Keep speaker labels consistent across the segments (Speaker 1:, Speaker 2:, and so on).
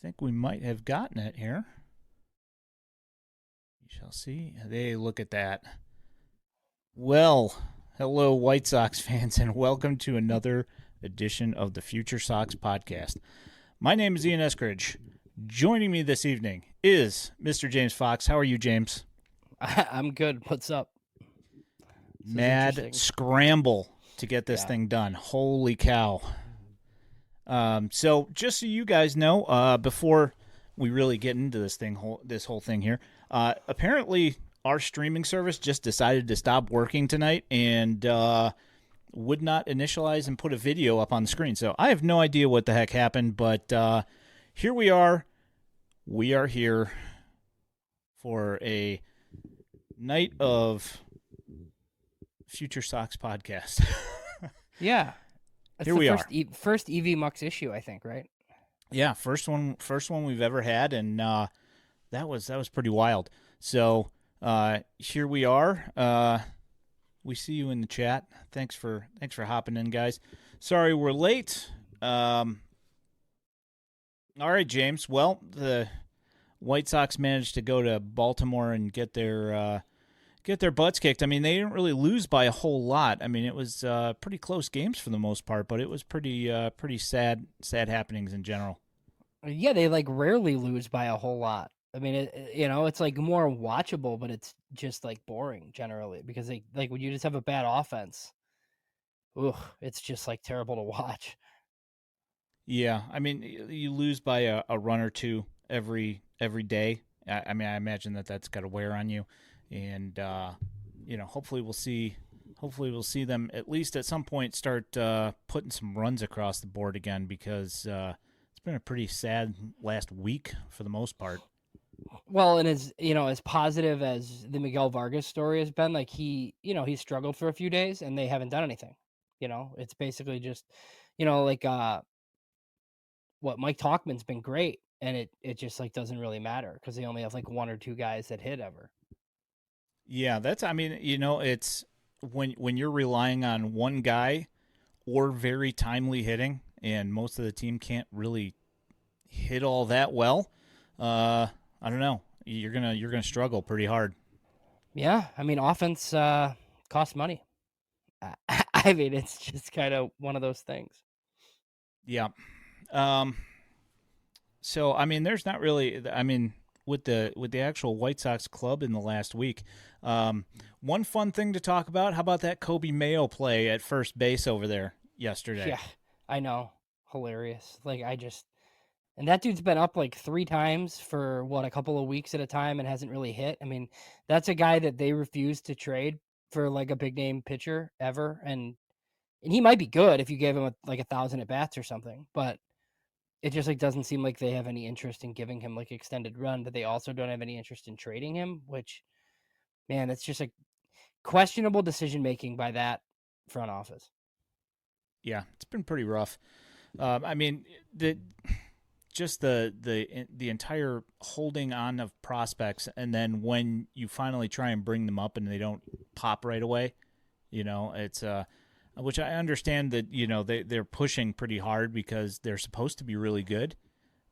Speaker 1: think we might have gotten it here. We shall see. Hey, look at that. Well, hello, White Sox fans, and welcome to another edition of the FutureSox podcast. My name is Ian Eskridge. Joining me this evening is Mr. James Fox. How are you, James?
Speaker 2: I'm good. What's up? This is
Speaker 1: Mad
Speaker 2: interesting.
Speaker 1: scramble to get this
Speaker 2: Yeah.
Speaker 1: thing done. Holy cow. So just so you guys know, before we really get into this whole thing here, apparently our streaming service just decided to stop working tonight and would not initialize and put a video up on the screen. So I have no idea what the heck happened, but here we are. We are here for a night of Future Sox podcast.
Speaker 2: Yeah. That's
Speaker 1: Here
Speaker 2: the
Speaker 1: we are.
Speaker 2: first EV Mux issue, I think, right?
Speaker 1: Yeah, first one we've ever had, and that was pretty wild. So here we are. We see you in the chat. Thanks for hopping in, guys. Sorry we're late. All right, James. Well, the White Sox managed to go to Baltimore and get their butts kicked. I mean, they didn't really lose by a whole lot. I mean, it was pretty close games for the most part, but it was pretty sad happenings in general.
Speaker 2: Yeah, they like rarely lose by a whole lot. I mean, it's like more watchable, but it's just like boring generally because they like when you just have a bad offense. Ugh, it's just like terrible to watch.
Speaker 1: Yeah, I mean, you lose by a run or two every day. I mean, I imagine that's got to wear on you, and hopefully we'll see them at least at some point start putting some runs across the board again because it's been a pretty sad last week for the most part.
Speaker 2: Well, and as positive as the Miguel Vargas story has been, like he struggled for a few days and they haven't done anything. It's basically just, like what Mike Talkman's been great, and it just like doesn't really matter because they only have like one or two guys that hit ever.
Speaker 1: Yeah, that's I mean, it's when you're relying on one guy or very timely hitting, and most of the team can't really hit all that well. I don't know. You're gonna struggle pretty hard.
Speaker 2: Yeah, I mean offense costs money. I mean it's just kind of one of those things.
Speaker 1: Yeah. Um. So I mean, there's not really. I mean, with the actual White Sox club in the last week, um, one fun thing to talk about. How about that Kobe Mayo play at first base over there yesterday?
Speaker 2: Yeah, I know, hilarious. Like and that dude's been up like three times for what a couple of weeks at a time and hasn't really hit. I mean, that's a guy that they refused to trade for like a big name pitcher ever, and he might be good if you gave him like 1,000 at bats or something, but it just like doesn't seem like they have any interest in giving him like extended run, but they also don't have any interest in trading him, which man, that's just like questionable decision making by that front office.
Speaker 1: Yeah, it's been pretty rough. I mean, the entire holding on of prospects, and then when you finally try and bring them up and they don't pop right away, it's which I understand that they're pushing pretty hard because they're supposed to be really good,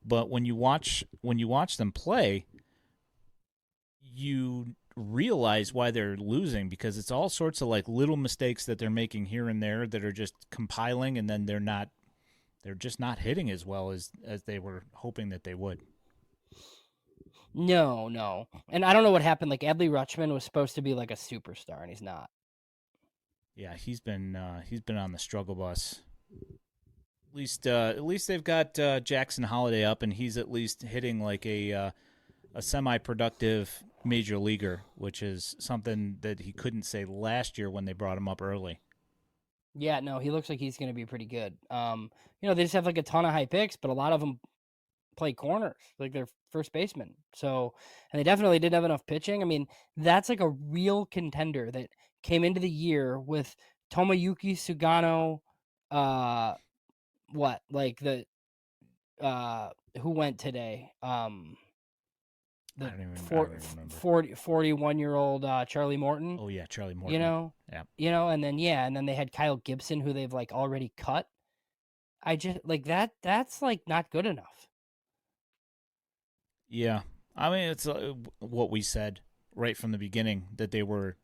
Speaker 1: but when you watch them play, you realize why they're losing because it's all sorts of like little mistakes that they're making here and there that are just compiling, and then they're just not hitting as well as they were hoping that they would.
Speaker 2: No, no. And I don't know what happened. Like Adley Rutschman was supposed to be like a superstar and he's not.
Speaker 1: Yeah, he's been on the struggle bus. At least they've got Jackson Holiday up, and he's at least hitting like a semi-productive major leaguer, which is something that he couldn't say last year when they brought him up early.
Speaker 2: Yeah, no, he looks like he's going to be pretty good. They just have like a ton of high picks, but a lot of them play corners, like they're first baseman. So, and they definitely didn't have enough pitching. I mean, that's like a real contender that came into the year with Tomoyuki Sugano, uh, what like the who went today? The
Speaker 1: I don't even remember.
Speaker 2: 41-year-old Charlie Morton,
Speaker 1: Oh yeah, Charlie
Speaker 2: you
Speaker 1: Morton.
Speaker 2: know,
Speaker 1: Yeah.
Speaker 2: and then they had Kyle Gibson who they've like already cut. I just like that's like not good enough.
Speaker 1: Yeah. I mean, it's what we said right from the beginning that they were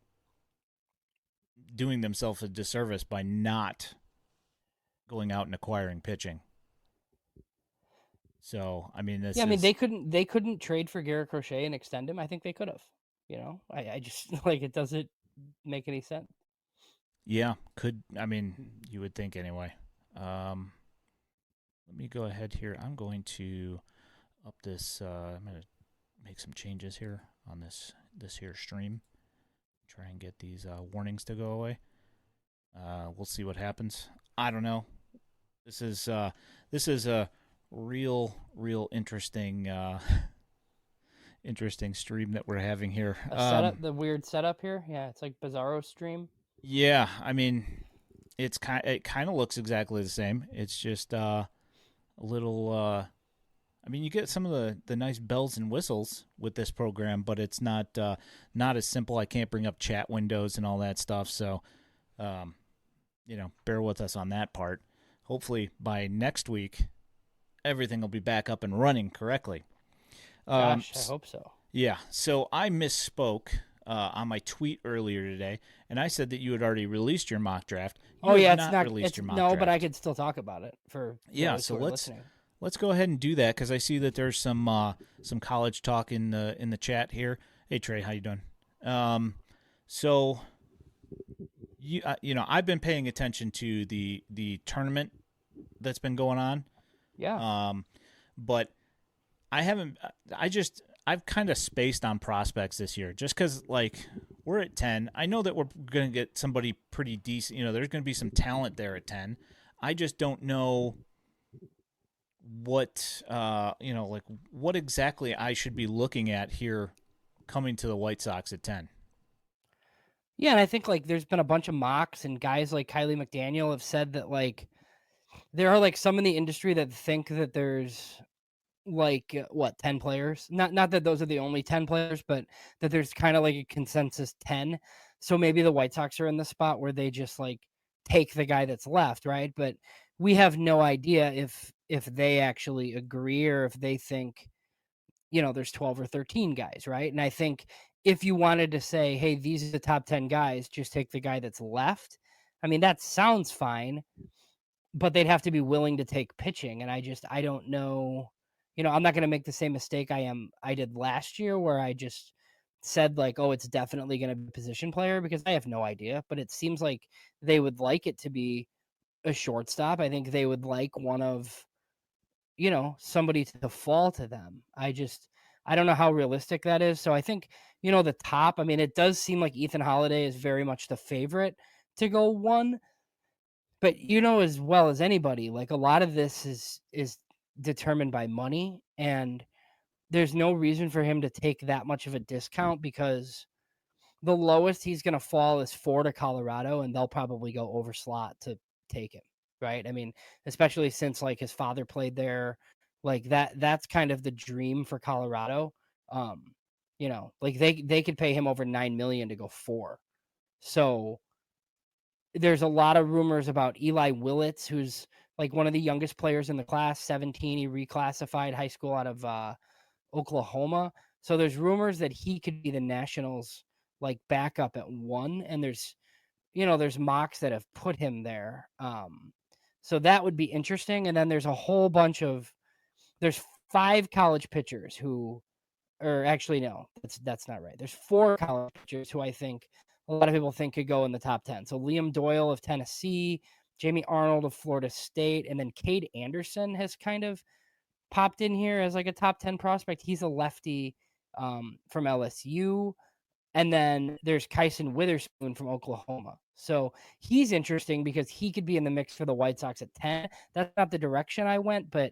Speaker 1: doing themselves a disservice by not going out and acquiring pitching. So, I mean,
Speaker 2: Yeah,
Speaker 1: this
Speaker 2: I mean
Speaker 1: is,
Speaker 2: they couldn't trade for Garrett Crochet and extend him. I think they could have. You know, I just like it doesn't make any sense.
Speaker 1: yeah, could, I mean, you would think anyway. Um, Let me go ahead here. I'm going to up this, I'm going to make some changes here on this here stream. Try and get these warnings to go away. We'll see what happens. I don't know. This is this is a real interesting interesting stream that we're having here.
Speaker 2: A setup, the weird setup here. Yeah, it's like Bizarro stream.
Speaker 1: Yeah, I mean, it kind of looks exactly the same. It's just a little. I mean, you get some of the nice bells and whistles with this program, but it's not as simple. I can't bring up chat windows and all that stuff. So, um, bear with us on that part. Hopefully, by next week, everything will be back up and running correctly.
Speaker 2: Gosh, I hope so.
Speaker 1: Yeah, so I misspoke on my tweet earlier today, and I said that you had already released your mock draft. You
Speaker 2: Oh
Speaker 1: have
Speaker 2: yeah,
Speaker 1: not released
Speaker 2: It's
Speaker 1: your mock
Speaker 2: no,
Speaker 1: draft.
Speaker 2: but I could still talk about it for
Speaker 1: Yeah,
Speaker 2: those
Speaker 1: so
Speaker 2: who are listening.
Speaker 1: let's go ahead and do that because I see that there's some college talk in the chat here. Hey Trey, how you doing? So I've been paying attention to the tournament that's been going on.
Speaker 2: Yeah.
Speaker 1: But I haven't. I've kind of spaced on prospects this year, just because like we're at 10. I know that we're gonna get somebody pretty decent. There's gonna be some talent there at 10. I just don't know what like what exactly I should be looking at here coming to the White Sox at 10.
Speaker 2: Yeah, and I think like there's been a bunch of mocks and guys like Kylie McDaniel have said that like there are like some in the industry that think that there's like what 10 players. Not that those are the only 10 players, but that there's kind of like a consensus 10. So maybe the White Sox are in the spot where they just like take the guy that's left, right? But we have no idea if they actually agree or if they think there's 12 or 13 guys, right? And I think if you wanted to say, hey, these are the top 10 guys, just take the guy that's left. I mean, that sounds fine, but they'd have to be willing to take pitching. And I don't know. I'm not going to make the same mistake I did last year where I just said like, oh, it's definitely going to be a position player because I have no idea. But it seems like they would like it to be a shortstop. I think they would like one of somebody to fall to them. I don't know how realistic that is. So I think, the top, I mean, it does seem like Ethan Holiday is very much the favorite to go one, but as well as anybody, like a lot of this is determined by money, and there's no reason for him to take that much of a discount because the lowest he's going to fall is 4 to Colorado, and they'll probably go over slot to take him, right? I mean, especially since like his father played there, like that's kind of the dream for Colorado. Um, like they could pay him over 9 million to go 4. So there's a lot of rumors about Eli Willits, who's like one of the youngest players in the class, 17. He reclassified high school out of Oklahoma. So there's rumors that he could be the Nationals like backup at 1, and there's mocks that have put him there. So that would be interesting. And then there's a whole bunch of there's 5 college pitchers who, or actually no, that's not right. There's 4 college pitchers who I think a lot of people think could go in the top 10. So Liam Doyle of Tennessee, Jamie Arnold of Florida State, and then Cade Anderson has kind of popped in here as like a top 10 prospect. He's a lefty from LSU. And then there's Kyson Witherspoon from Oklahoma. So he's interesting because he could be in the mix for the White Sox at 10. That's not the direction I went, but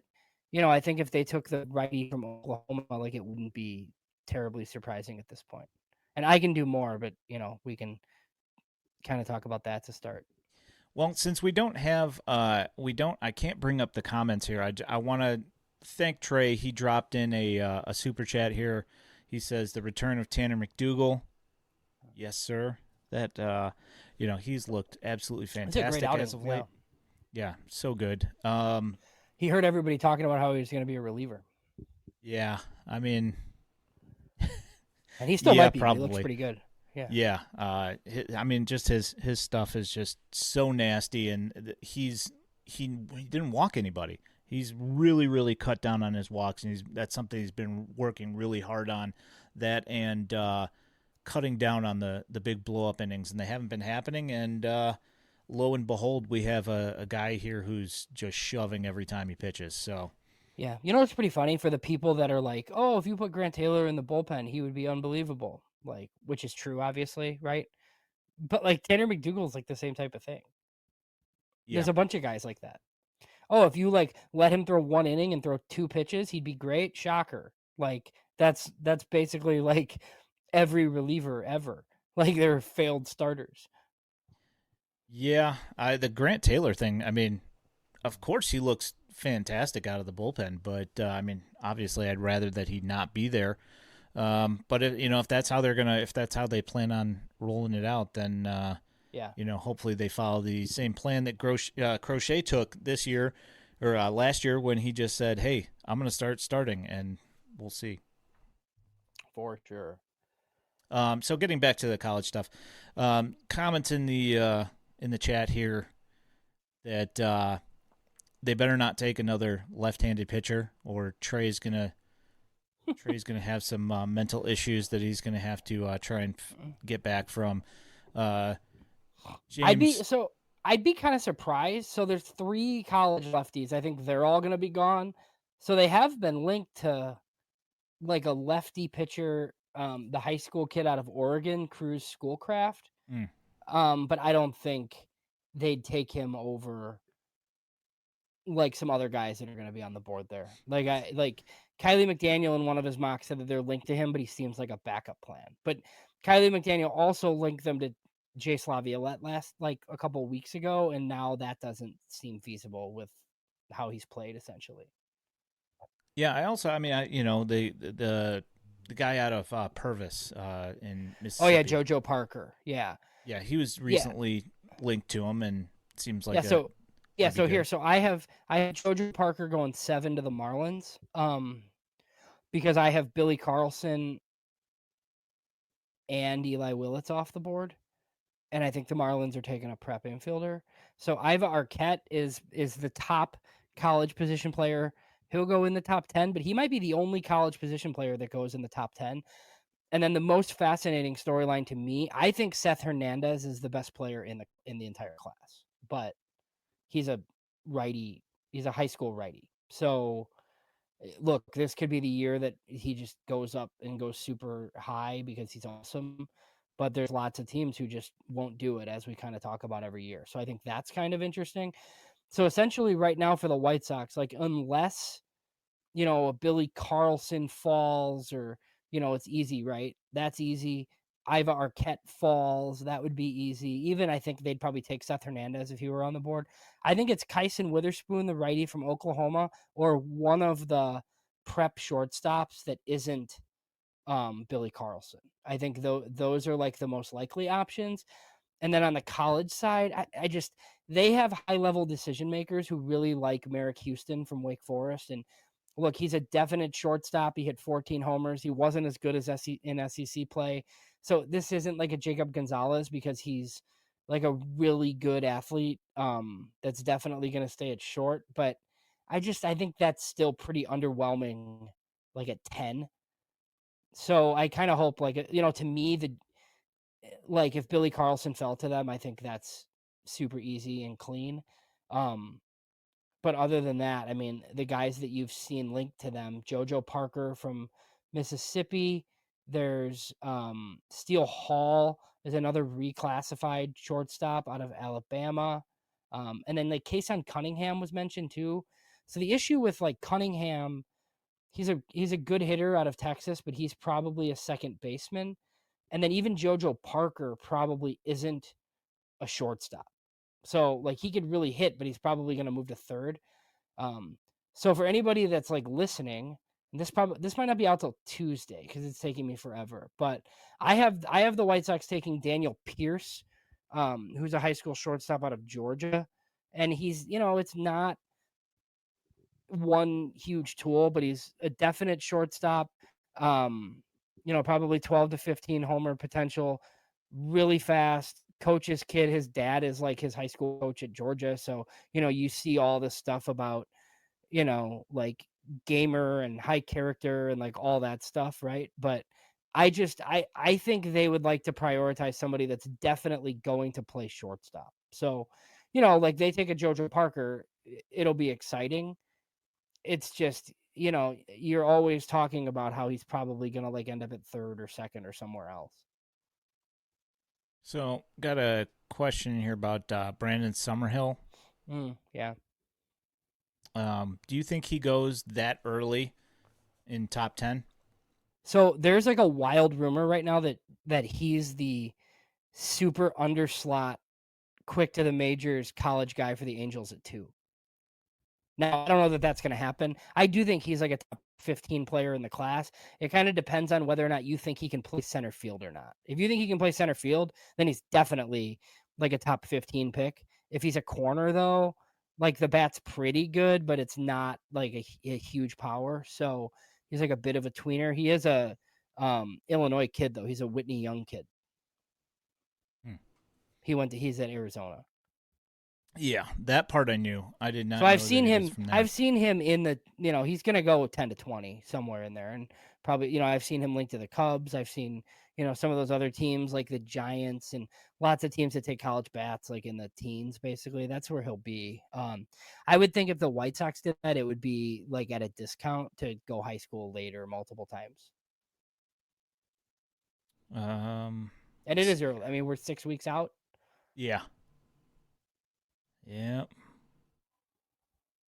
Speaker 2: I think if they took the righty from Oklahoma, like it wouldn't be terribly surprising at this point. And I can do more, but we can kind of talk about that to start.
Speaker 1: Well, since we don't have I can't bring up the comments here. I want to thank Trey. He dropped in a super chat here. He says the return of Tanner McDougal. Yes, sir. That he's looked absolutely fantastic as of late. Yeah, so good.
Speaker 2: He heard everybody talking about how he was going to be a reliever.
Speaker 1: Yeah, I mean,
Speaker 2: And he still
Speaker 1: yeah,
Speaker 2: might be, but he looks
Speaker 1: probably.
Speaker 2: pretty good. Yeah.
Speaker 1: Yeah, I mean, just his stuff is just so nasty, and he didn't walk anybody. He's really cut down on his walks, and that's something he's been working really hard on. That and cutting down on the big blow up innings, and they haven't been happening. And lo and behold, we have a guy here who's just shoving every time he pitches. So
Speaker 2: Yeah. You know what's pretty funny for the people that are like, oh, if you put Grant Taylor in the bullpen, he would be unbelievable. Like, which is true, obviously, right? But like Tanner McDougal's like the same type of thing.
Speaker 1: yeah,
Speaker 2: There's a bunch of guys like that. Oh, if you like let him throw one inning and throw two pitches, he'd be great. Shocker. Like that's basically like every reliever ever. Like they're failed starters.
Speaker 1: yeah. The Grant Taylor thing. I mean, of course he looks fantastic out of the bullpen, but I mean, obviously, I'd rather that he not be there. But if that's how if that's how they plan on rolling it out, then
Speaker 2: Yeah.
Speaker 1: hopefully they follow the same plan that Crochet took this year or last year when he just said, "Hey, I'm going to start starting," and we'll see.
Speaker 2: For sure.
Speaker 1: So getting back to the college stuff, comments in the chat here that they better not take another left-handed pitcher, or Trey's gonna have some mental issues that he's gonna have to try and get back from. Uh,
Speaker 2: I'd be
Speaker 1: James,
Speaker 2: so I'd be kind of surprised. So there's 3 college lefties. I think they're all going to be gone. So they have been linked to like a lefty pitcher, the high school kid out of Oregon, Cruz Schoolcraft.
Speaker 1: mm,
Speaker 2: But I don't think they'd take him over like some other guys that are going to be on the board there. Like Kylie McDaniel in one of his mocks said that they're linked to him, but he seems like a backup plan. But Kylie McDaniel also linked them to Jay Slaviolette last like a couple of weeks ago, and now that doesn't seem feasible with how he's played essentially.
Speaker 1: yeah, I mean, the guy out of Purvis in
Speaker 2: Oh yeah,
Speaker 1: Mississippi.
Speaker 2: JoJo Parker. Yeah.
Speaker 1: Yeah, he was
Speaker 2: Yeah.
Speaker 1: recently linked to him, and it seems
Speaker 2: Yeah,
Speaker 1: like
Speaker 2: so yeah,
Speaker 1: that'd be
Speaker 2: so here,
Speaker 1: good.
Speaker 2: so I have JoJo Parker going 7 to the Marlins. Because I have Billy Carlson and Eli Willits off the board, and I think the Marlins are taking a prep infielder. So Iva Arquette is the top college position player. He'll go in the top 10, but he might be the only college position player that goes in the top 10. And then the most fascinating storyline to me, I think Seth Hernandez is the best player in the entire class. But he's a righty, he's a high school righty. So look, this could be the year that he just goes up and goes super high because he's awesome. But there's lots of teams who just won't do it, as we kind of talk about every year. So I think that's kind of interesting. So essentially, right now for the White Sox, like unless a Billy Carlson falls or it's easy, right? That's easy. Iva Arquette falls, that would be easy. Even I think they'd probably take Seth Hernandez if he were on the board. I think it's Kyson Witherspoon, the righty from Oklahoma, or one of the prep shortstops that isn't Billy Carlson. I think those are like the most likely options. And then on the college side, I just they have high level decision makers who really like Merrick Houston from Wake Forest. And look, he's a definite shortstop. He hit 14 homers. He wasn't as good as in SEC play. So this isn't like a Jacob Gonzalez because he's like a really good athlete. That's definitely going to stay at short. But I think that's still pretty underwhelming, like at 10. So I kind of hope, like, to me, like if Billy Carlson fell to them, I think that's super easy and clean. Um, but other than that, I mean, the guys that you've seen linked to them, JoJo Parker from Mississippi, there's Steele Hall is another reclassified shortstop out of Alabama. And then like Kason Cunningham was mentioned too. So the issue with like Cunningham, he's a good hitter out of Texas, but he's probably a second baseman. And then even JoJo Parker probably isn't a shortstop. So like he could really hit, but he's probably going to move to third. Um, so for anybody that's like listening, and this might not be out till Tuesday because it's taking me forever. But I have the White Sox taking Daniel Pierce, who's a high school shortstop out of Georgia, and he's it's not one huge tool, but he's a definite shortstop. Probably 12 to 15 homer potential, really fast. Coach's kid, his dad is like his high school coach at Georgia. So, you see all this stuff about, like gamer and high character and like all that stuff, right? But I think they would like to prioritize somebody that's definitely going to play shortstop. So, like they take a JoJo Parker, it'll be exciting. It's just, you're always talking about how he's probably going to like end up at third or second or somewhere else.
Speaker 1: So, got a question here about Brandon Summerhill.
Speaker 2: Yeah.
Speaker 1: Do you think he goes that early in top 10?
Speaker 2: So there's like a wild rumor right now that he's the super underslot, quick to the majors college guy for the Angels at 2. Now, I don't know that that's going to happen. I do think he's like a top 15 player in the class. It kind of depends on whether or not you think he can play center field or not. If you think he can play center field, then he's definitely like a top 15 pick. If he's a corner, though, like the bat's pretty good, but it's not like a huge power. So he's like a bit of a tweener. He is a Illinois kid, though. He's a Whitney Young kid.
Speaker 1: Hmm.
Speaker 2: He's at Arizona.
Speaker 1: Yeah, that part I knew. I did not
Speaker 2: So
Speaker 1: know
Speaker 2: I've
Speaker 1: that
Speaker 2: seen
Speaker 1: he was
Speaker 2: him.
Speaker 1: from there.
Speaker 2: I've seen him in the. He's going to go 10 to 20 somewhere in there, and probably. I've seen him linked to the Cubs. I've seen some of those other teams like the Giants and lots of teams that take college bats like in the teens. Basically, that's where he'll be. I would think if the White Sox did that, it would be like at a discount to go high school later multiple times. And it
Speaker 1: Let's
Speaker 2: is
Speaker 1: see.
Speaker 2: early. I mean, we're 6 weeks out.
Speaker 1: Yeah. Yeah.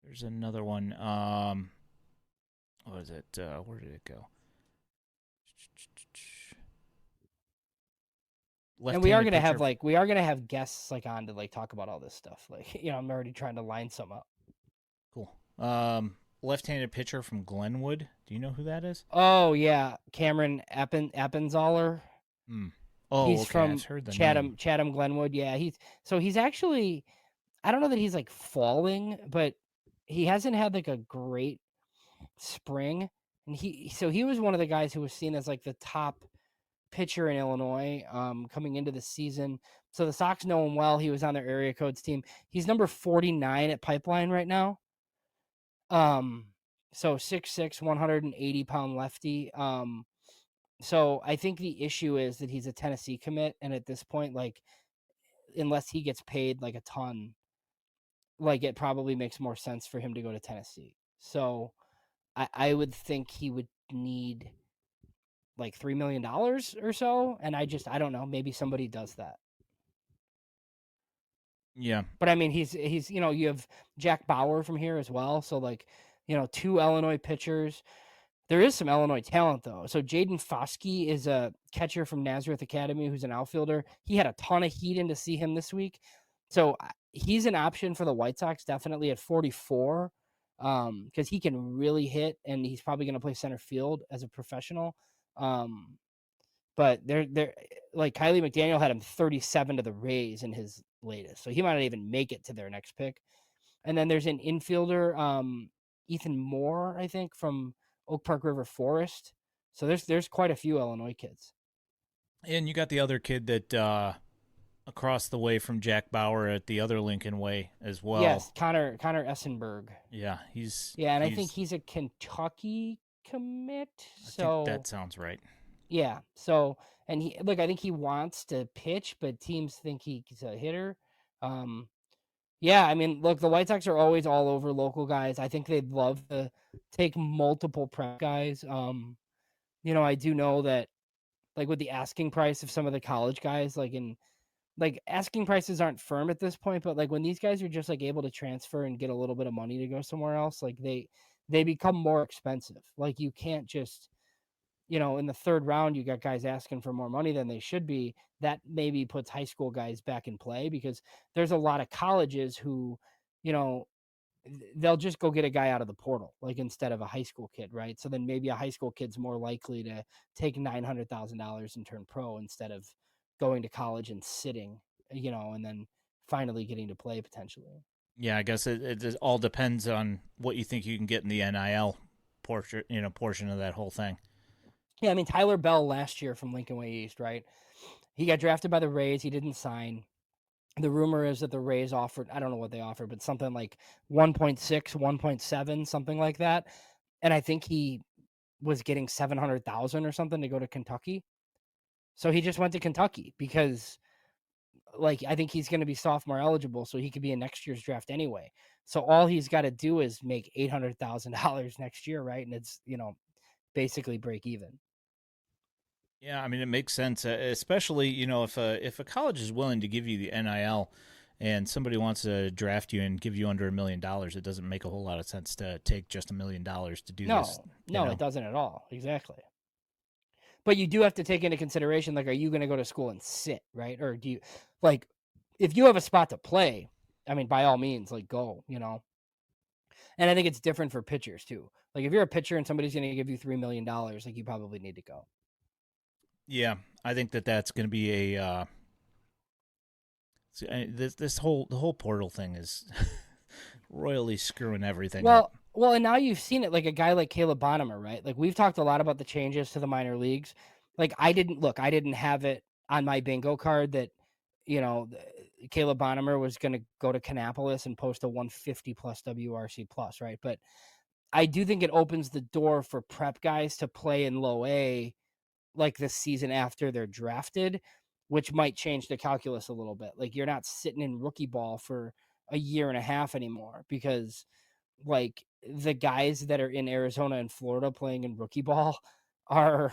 Speaker 1: There's another one. What is it? Where did it go?
Speaker 2: And we are
Speaker 1: Left-handed
Speaker 2: gonna
Speaker 1: pitcher.
Speaker 2: have like we are gonna have guests like on to like talk about all this stuff. Like I'm already trying to line some up.
Speaker 1: Cool. Left-handed pitcher from Glenwood. Do you know who that is?
Speaker 2: Oh yeah, Cameron Appenzaller.
Speaker 1: Hmm. Oh,
Speaker 2: He's
Speaker 1: okay.
Speaker 2: from
Speaker 1: I've heard the name.
Speaker 2: Chatham Glenwood. Yeah, he's actually, I don't know that he's like falling, but he hasn't had like a great spring. And he was one of the guys who was seen as like the top pitcher in Illinois coming into the season. So the Sox know him well. He was on their area codes team. He's number 49 at Pipeline right now. Um so 6'6", 180-pound lefty. So I think the issue is that he's a Tennessee commit, and at this point, like unless he gets paid like a ton, like it probably makes more sense for him to go to Tennessee. So I would think he would need like $3 million or so, and I don't know. Maybe somebody does that.
Speaker 1: Yeah.
Speaker 2: But I mean, he's you have Jack Bauer from here as well, so like 2 Illinois pitchers. There is some Illinois talent, though. So Jaden Foskey is a catcher from Nazareth Academy who's an outfielder. He had a ton of heat in to see him this week. So he's an option for the White Sox, definitely at 44, because he can really hit, and he's probably going to play center field as a professional. But they're like Kylie McDaniel had him 37 to the Rays in his latest. So he might not even make it to their next pick. And then there's an infielder, Ethan Moore, I think, from Oak Park River Forest. So there's quite a few Illinois kids.
Speaker 1: And you got the other kid that across the way from Jack Bauer at the other Lincoln Way as well.
Speaker 2: Yes, Connor Essenberg.
Speaker 1: Yeah,
Speaker 2: Yeah, and I think he's a Kentucky commit.
Speaker 1: I think
Speaker 2: So
Speaker 1: that sounds right.
Speaker 2: yeah, so and I think he wants to pitch, but teams think he's a hitter. Yeah, I mean, look, the White Sox are always all over local guys. I think they'd love to take multiple prep guys. I do know that like with the asking price of some of the college guys, like asking prices aren't firm at this point, but like when these guys are just like able to transfer and get a little bit of money to go somewhere else, like they become more expensive. Like you can't just in the third round, you got guys asking for more money than they should be. That maybe puts high school guys back in play because there's a lot of colleges who, you know, they'll just go get a guy out of the portal, like instead of a high school kid, right? So then maybe a high school kid's more likely to take $900,000 and turn pro instead of going to college and sitting, and then finally getting to play potentially.
Speaker 1: Yeah, I guess it just all depends on what you think you can get in the NIL portion of that whole thing.
Speaker 2: Yeah, I mean Tyler Bell last year from Lincoln Way East, right? He got drafted by the Rays. He didn't sign. The rumor is that the Rays offered, I don't know what they offered, but something like 1.6, 1.7, something like that. And I think he was getting 700,000 or something to go to Kentucky. So he just went to Kentucky because like I think he's going to be sophomore eligible, so he could be in next year's draft anyway. So all he's got to do is make $800,000 next year, right? And it's basically break even.
Speaker 1: Yeah, I mean it makes sense, especially if a college is willing to give you the NIL, and somebody wants to draft you and give you under $1 million, it doesn't make a whole lot of sense to take just $1 million to do this.
Speaker 2: No,
Speaker 1: You
Speaker 2: no, it
Speaker 1: know,
Speaker 2: doesn't at all. Exactly. But you do have to take into consideration, like, are you going to go to school and sit, right? Or do you, like, if you have a spot to play, I mean, by all means, like, go. And I think it's different for pitchers too. Like, if you're a pitcher and somebody's going to give you $3 million, like, you probably need to go.
Speaker 1: yeah, I think that that's going to be a this whole the whole portal thing is royally screwing everything up.
Speaker 2: Well, and now you've seen it, like a guy like Caleb Bonham, right? Like we've talked a lot about the changes to the minor leagues. Like I didn't have it on my bingo card that Caleb Bonham was going to go to Kannapolis and post a 150 plus WRC plus, right? But I do think it opens the door for prep guys to play in low A like the season after they're drafted, which might change the calculus a little bit. Like you're not sitting in rookie ball for a year and a half anymore because like the guys that are in Arizona and Florida playing in rookie ball are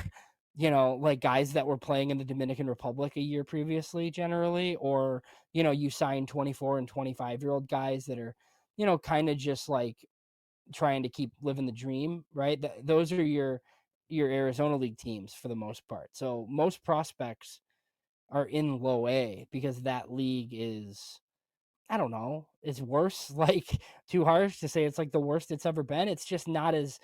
Speaker 2: like guys that were playing in the Dominican Republic a year previously generally, or you sign 24 and 25-year-old guys that are kind of just like trying to keep living the dream, right? Those are your Arizona League teams for the most part. So most prospects are in low A because that league is, I don't know, it's worse. Like too harsh to say it's like the worst it's ever been. It's just not as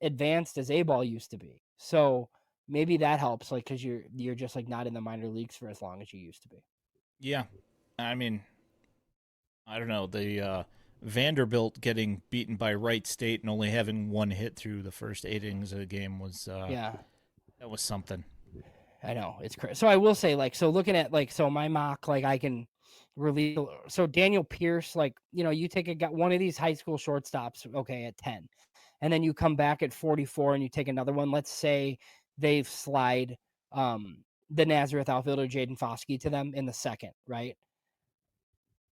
Speaker 2: advanced as A ball used to be. So maybe that helps, like because you're just like not in the minor leagues for as long as you used to be.
Speaker 1: Yeah, I mean, I don't know, the Vanderbilt getting beaten by Wright State and only having one hit through the first 8 innings of the game was
Speaker 2: Yeah,
Speaker 1: that was something.
Speaker 2: I know it's crazy. So I will say, like, so looking at like, so my mock, like, I can release. So Daniel Pierce, like, you take one of these high school shortstops, okay, at 10, and then you come back at 44 and you take another one. Let's say they've slide the Nazareth outfielder Jaden Foskey to them in the second, right?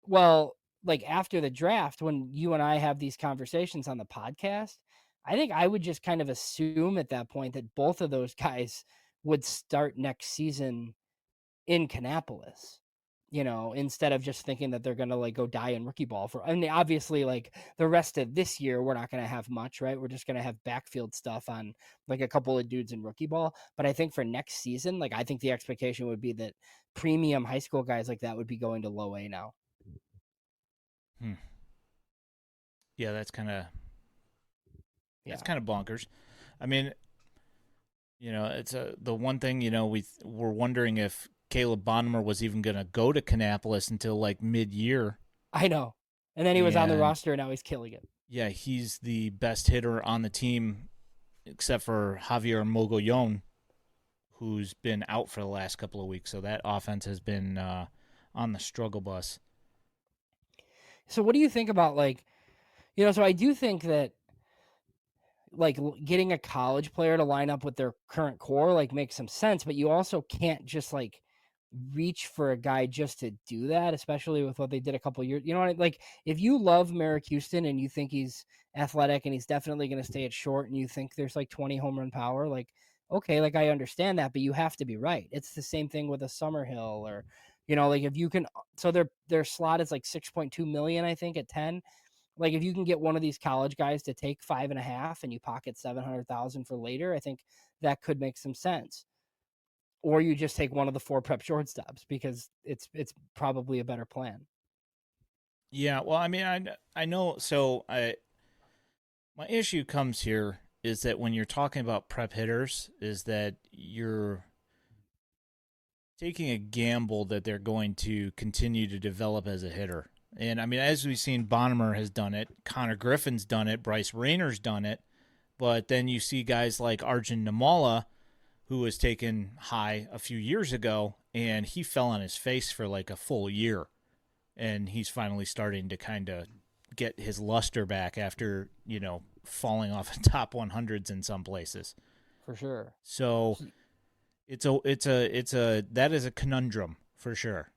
Speaker 2: Well, like after the draft, when you and I have these conversations on the podcast, I think I would just kind of assume at that point that both of those guys would start next season in Kannapolis, instead of just thinking that they're going to like go die in rookie ball for, I mean, obviously like the rest of this year, we're not going to have much, right? We're just going to have backfield stuff on like a couple of dudes in rookie ball. But I think for next season, like I think the expectation would be that premium high school guys like that would be going to low A now.
Speaker 1: Hmm. Yeah, that's
Speaker 2: Yeah.
Speaker 1: kind of bonkers. I mean, it's the one thing we're wondering if Caleb Bonner was even going to go to Kannapolis until like mid-year,
Speaker 2: I know. And then he was on the
Speaker 1: and
Speaker 2: roster and now he's killing it.
Speaker 1: yeah, he's the best hitter on the team except for Javier Mogollon, who's been out for the last couple of weeks. So that offense has been on the struggle bus.
Speaker 2: So what do you think about like, so I do think that like getting a college player to line up with their current core like makes some sense, but you also can't just like reach for a guy just to do that, especially with what they did a couple years. You know what like if you love Merrick Houston and you think he's athletic and he's definitely going to stay at short and you think there's like 20 home run power, like okay, like I understand that, but you have to be right. It's the same thing with a Summerhill or like if you can, so their slot is like 6.2 million, I think, at 10. Like if you can get one of these college guys to take 5.5 and you pocket 700,000 for later, I think that could make some sense. Or you just take one of the 4 prep shortstops because it's probably a better plan.
Speaker 1: Yeah, well, I mean, I know. So my issue comes here is that when you're talking about prep hitters, is that you're taking a gamble that they're going to continue to develop as a hitter. And I mean, as we've seen, Bonnemer has done it, Connor Griffin's done it, Bryce Rayner's done it, but then you see guys like Arjun Namala, who was taken high a few years ago, and he fell on his face for like a full year, and he's finally starting to kind of get his luster back after falling off the top 100s in some places.
Speaker 2: for sure.
Speaker 1: So it's a that is a conundrum for sure.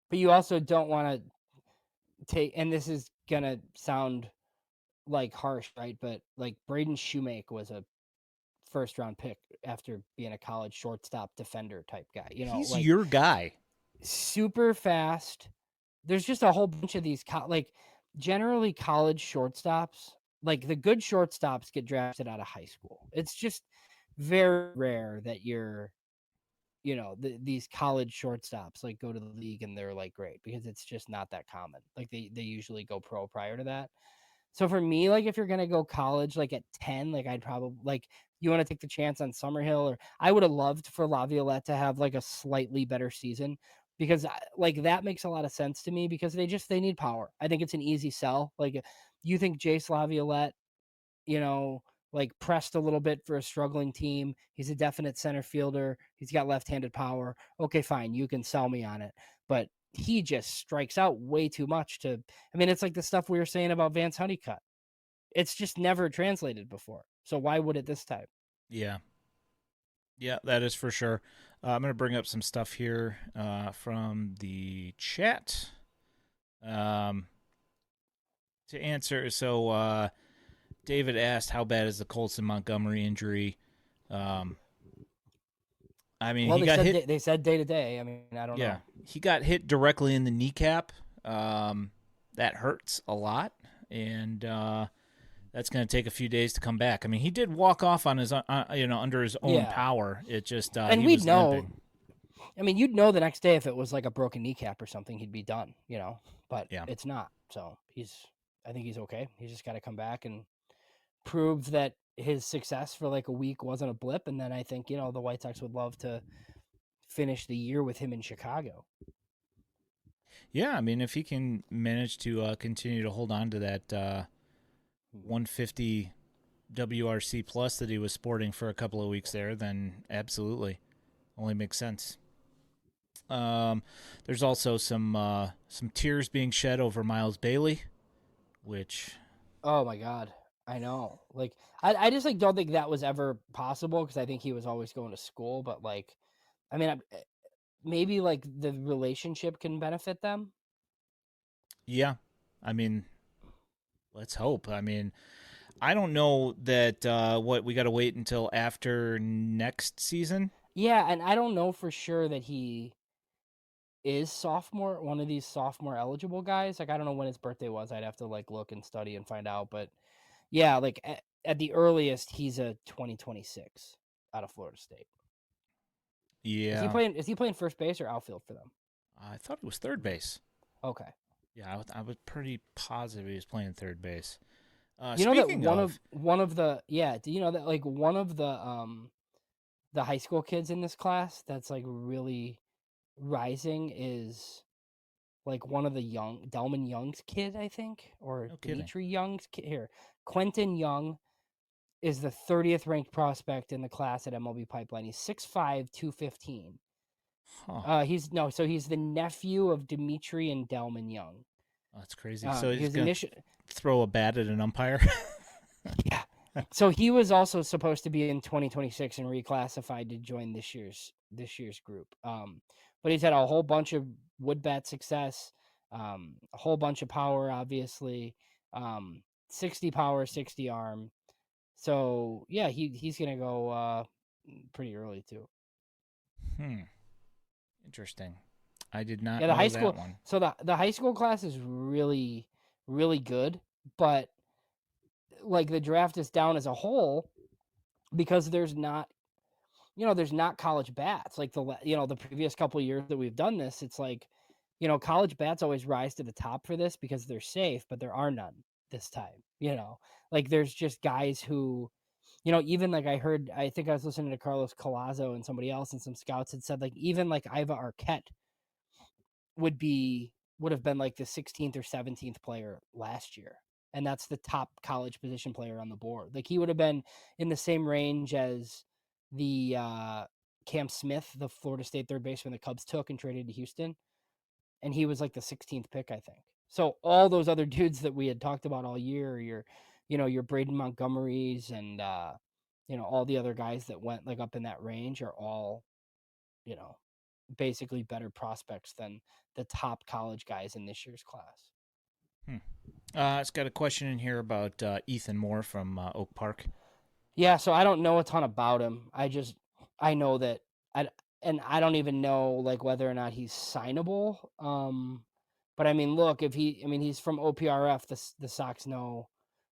Speaker 2: But you also don't want to take, and this is gonna sound like harsh, right? But like Braden Shoemake was a first round pick after being a college shortstop defender type guy.
Speaker 1: He's
Speaker 2: Like
Speaker 1: your guy.
Speaker 2: super fast. There's just a whole bunch of these like generally college shortstops. Like the good shortstops get drafted out of high school. It's just very rare that these college shortstops like go to the league and they're like great, because it's just not that common. Like they usually go pro prior to that. So for me, like if you're gonna go college, like at 10, like I'd probably like, you want to take the chance on Summerhill, or I would have loved for Laviolette to have like a slightly better season, because like that makes a lot of sense to me, because they need power. I think it's an easy sell. Like you think Jace Laviolette, you know, like pressed a little bit for a struggling team. He's a definite center fielder. He's got left-handed power. Okay, fine, you can sell me on it. But he just strikes out way too much to. I mean, it's like the stuff we were saying about Vance Honeycutt. It's just never translated before. So why would it this time?
Speaker 1: Yeah. Yeah, that is for sure. I'm going to bring up some stuff here from the chat to answer. So David asked, how bad is the Colson Montgomery injury? I mean,
Speaker 2: Well,
Speaker 1: he got hit.
Speaker 2: they said day to day. I mean, I don't know.
Speaker 1: He got hit directly in the kneecap. That hurts a lot, and that's going to take a few days to come back. I mean, he did walk off on his, under his own power. It just
Speaker 2: and
Speaker 1: he
Speaker 2: we'd
Speaker 1: was
Speaker 2: know.
Speaker 1: limping.
Speaker 2: I mean, you'd know the next day if it was like a broken kneecap or something, he'd be done. But
Speaker 1: Yeah.
Speaker 2: it's not. So I think he's okay. He's just got to come back and prove that his success for like a week wasn't a blip, and then I think the White Sox would love to finish the year with him in Chicago.
Speaker 1: Yeah, I mean, if he can manage to continue to hold on to that 150 WRC plus that he was sporting for a couple of weeks there, then absolutely, only makes sense. There's also some tears being shed over Miles Bailey, which,
Speaker 2: Oh my god, I know. Like I just like don't think that was ever possible, because I think he was always going to school. But like, I mean, maybe like the relationship can benefit them.
Speaker 1: yeah, I mean, let's hope. I mean, I don't know that what we got to wait until after next season.
Speaker 2: Yeah, and I don't know for sure that he is one of these sophomore eligible guys. Like I don't know when his birthday was. I'd have to like look and study and find out. But yeah, like at the earliest, he's a 2026 out of Florida State.
Speaker 1: Yeah,
Speaker 2: Is he playing first base or outfield for them?
Speaker 1: I thought it was third base.
Speaker 2: Okay.
Speaker 1: Yeah, I was pretty positive he was playing third base.
Speaker 2: You know that
Speaker 1: Speaking
Speaker 2: one of the do you know that like one of the high school kids in this class that's like really rising is like one of the Delman Young's kid, I think, or
Speaker 1: no kidding.
Speaker 2: Dimitri Young's kid. Here, Quentin Young is the 30th ranked prospect in the class at MLB Pipeline. He's 6'5", 215.
Speaker 1: Huh.
Speaker 2: So he's the nephew of Dimitri and Delman Young.
Speaker 1: Oh, that's crazy. So he's
Speaker 2: His
Speaker 1: going to throw a bat at an umpire?
Speaker 2: Yeah. So he was also supposed to be in 2026 and reclassified to join this year's group. But he's had a whole bunch of wood bat success, a whole bunch of power, obviously, 60 power, 60 arm. So yeah, he's gonna go pretty early too.
Speaker 1: Interesting. I did not
Speaker 2: Yeah, the
Speaker 1: know
Speaker 2: high
Speaker 1: that
Speaker 2: school.
Speaker 1: one.
Speaker 2: So the high school class is really, really good, but like the draft is down as a whole because there's not college bats like the previous couple of years that we've done this. It's like, college bats always rise to the top for this because they're safe, but there are none this time. Like there's just guys who, even like I think I was listening to Carlos Collazo and somebody else, and some scouts had said like even like Iva Arquette would be would have been like the 16th or 17th player last year. And that's the top college position player on the board. Like he would have been in the same range as the Cam Smith, the Florida State third baseman the Cubs took and traded to Houston. And he was like the 16th pick, I think. So all those other dudes that we had talked about all year, your Braden Montgomerys and all the other guys that went like up in that range are all, you know, basically better prospects than the top college guys in this year's class.
Speaker 1: Hmm. It's got a question in here about Ethan Moore from Oak Park.
Speaker 2: Yeah, so I don't know a ton about him. I know that I don't even know like whether or not he's signable. But I mean, look, he's from OPRF, the Sox know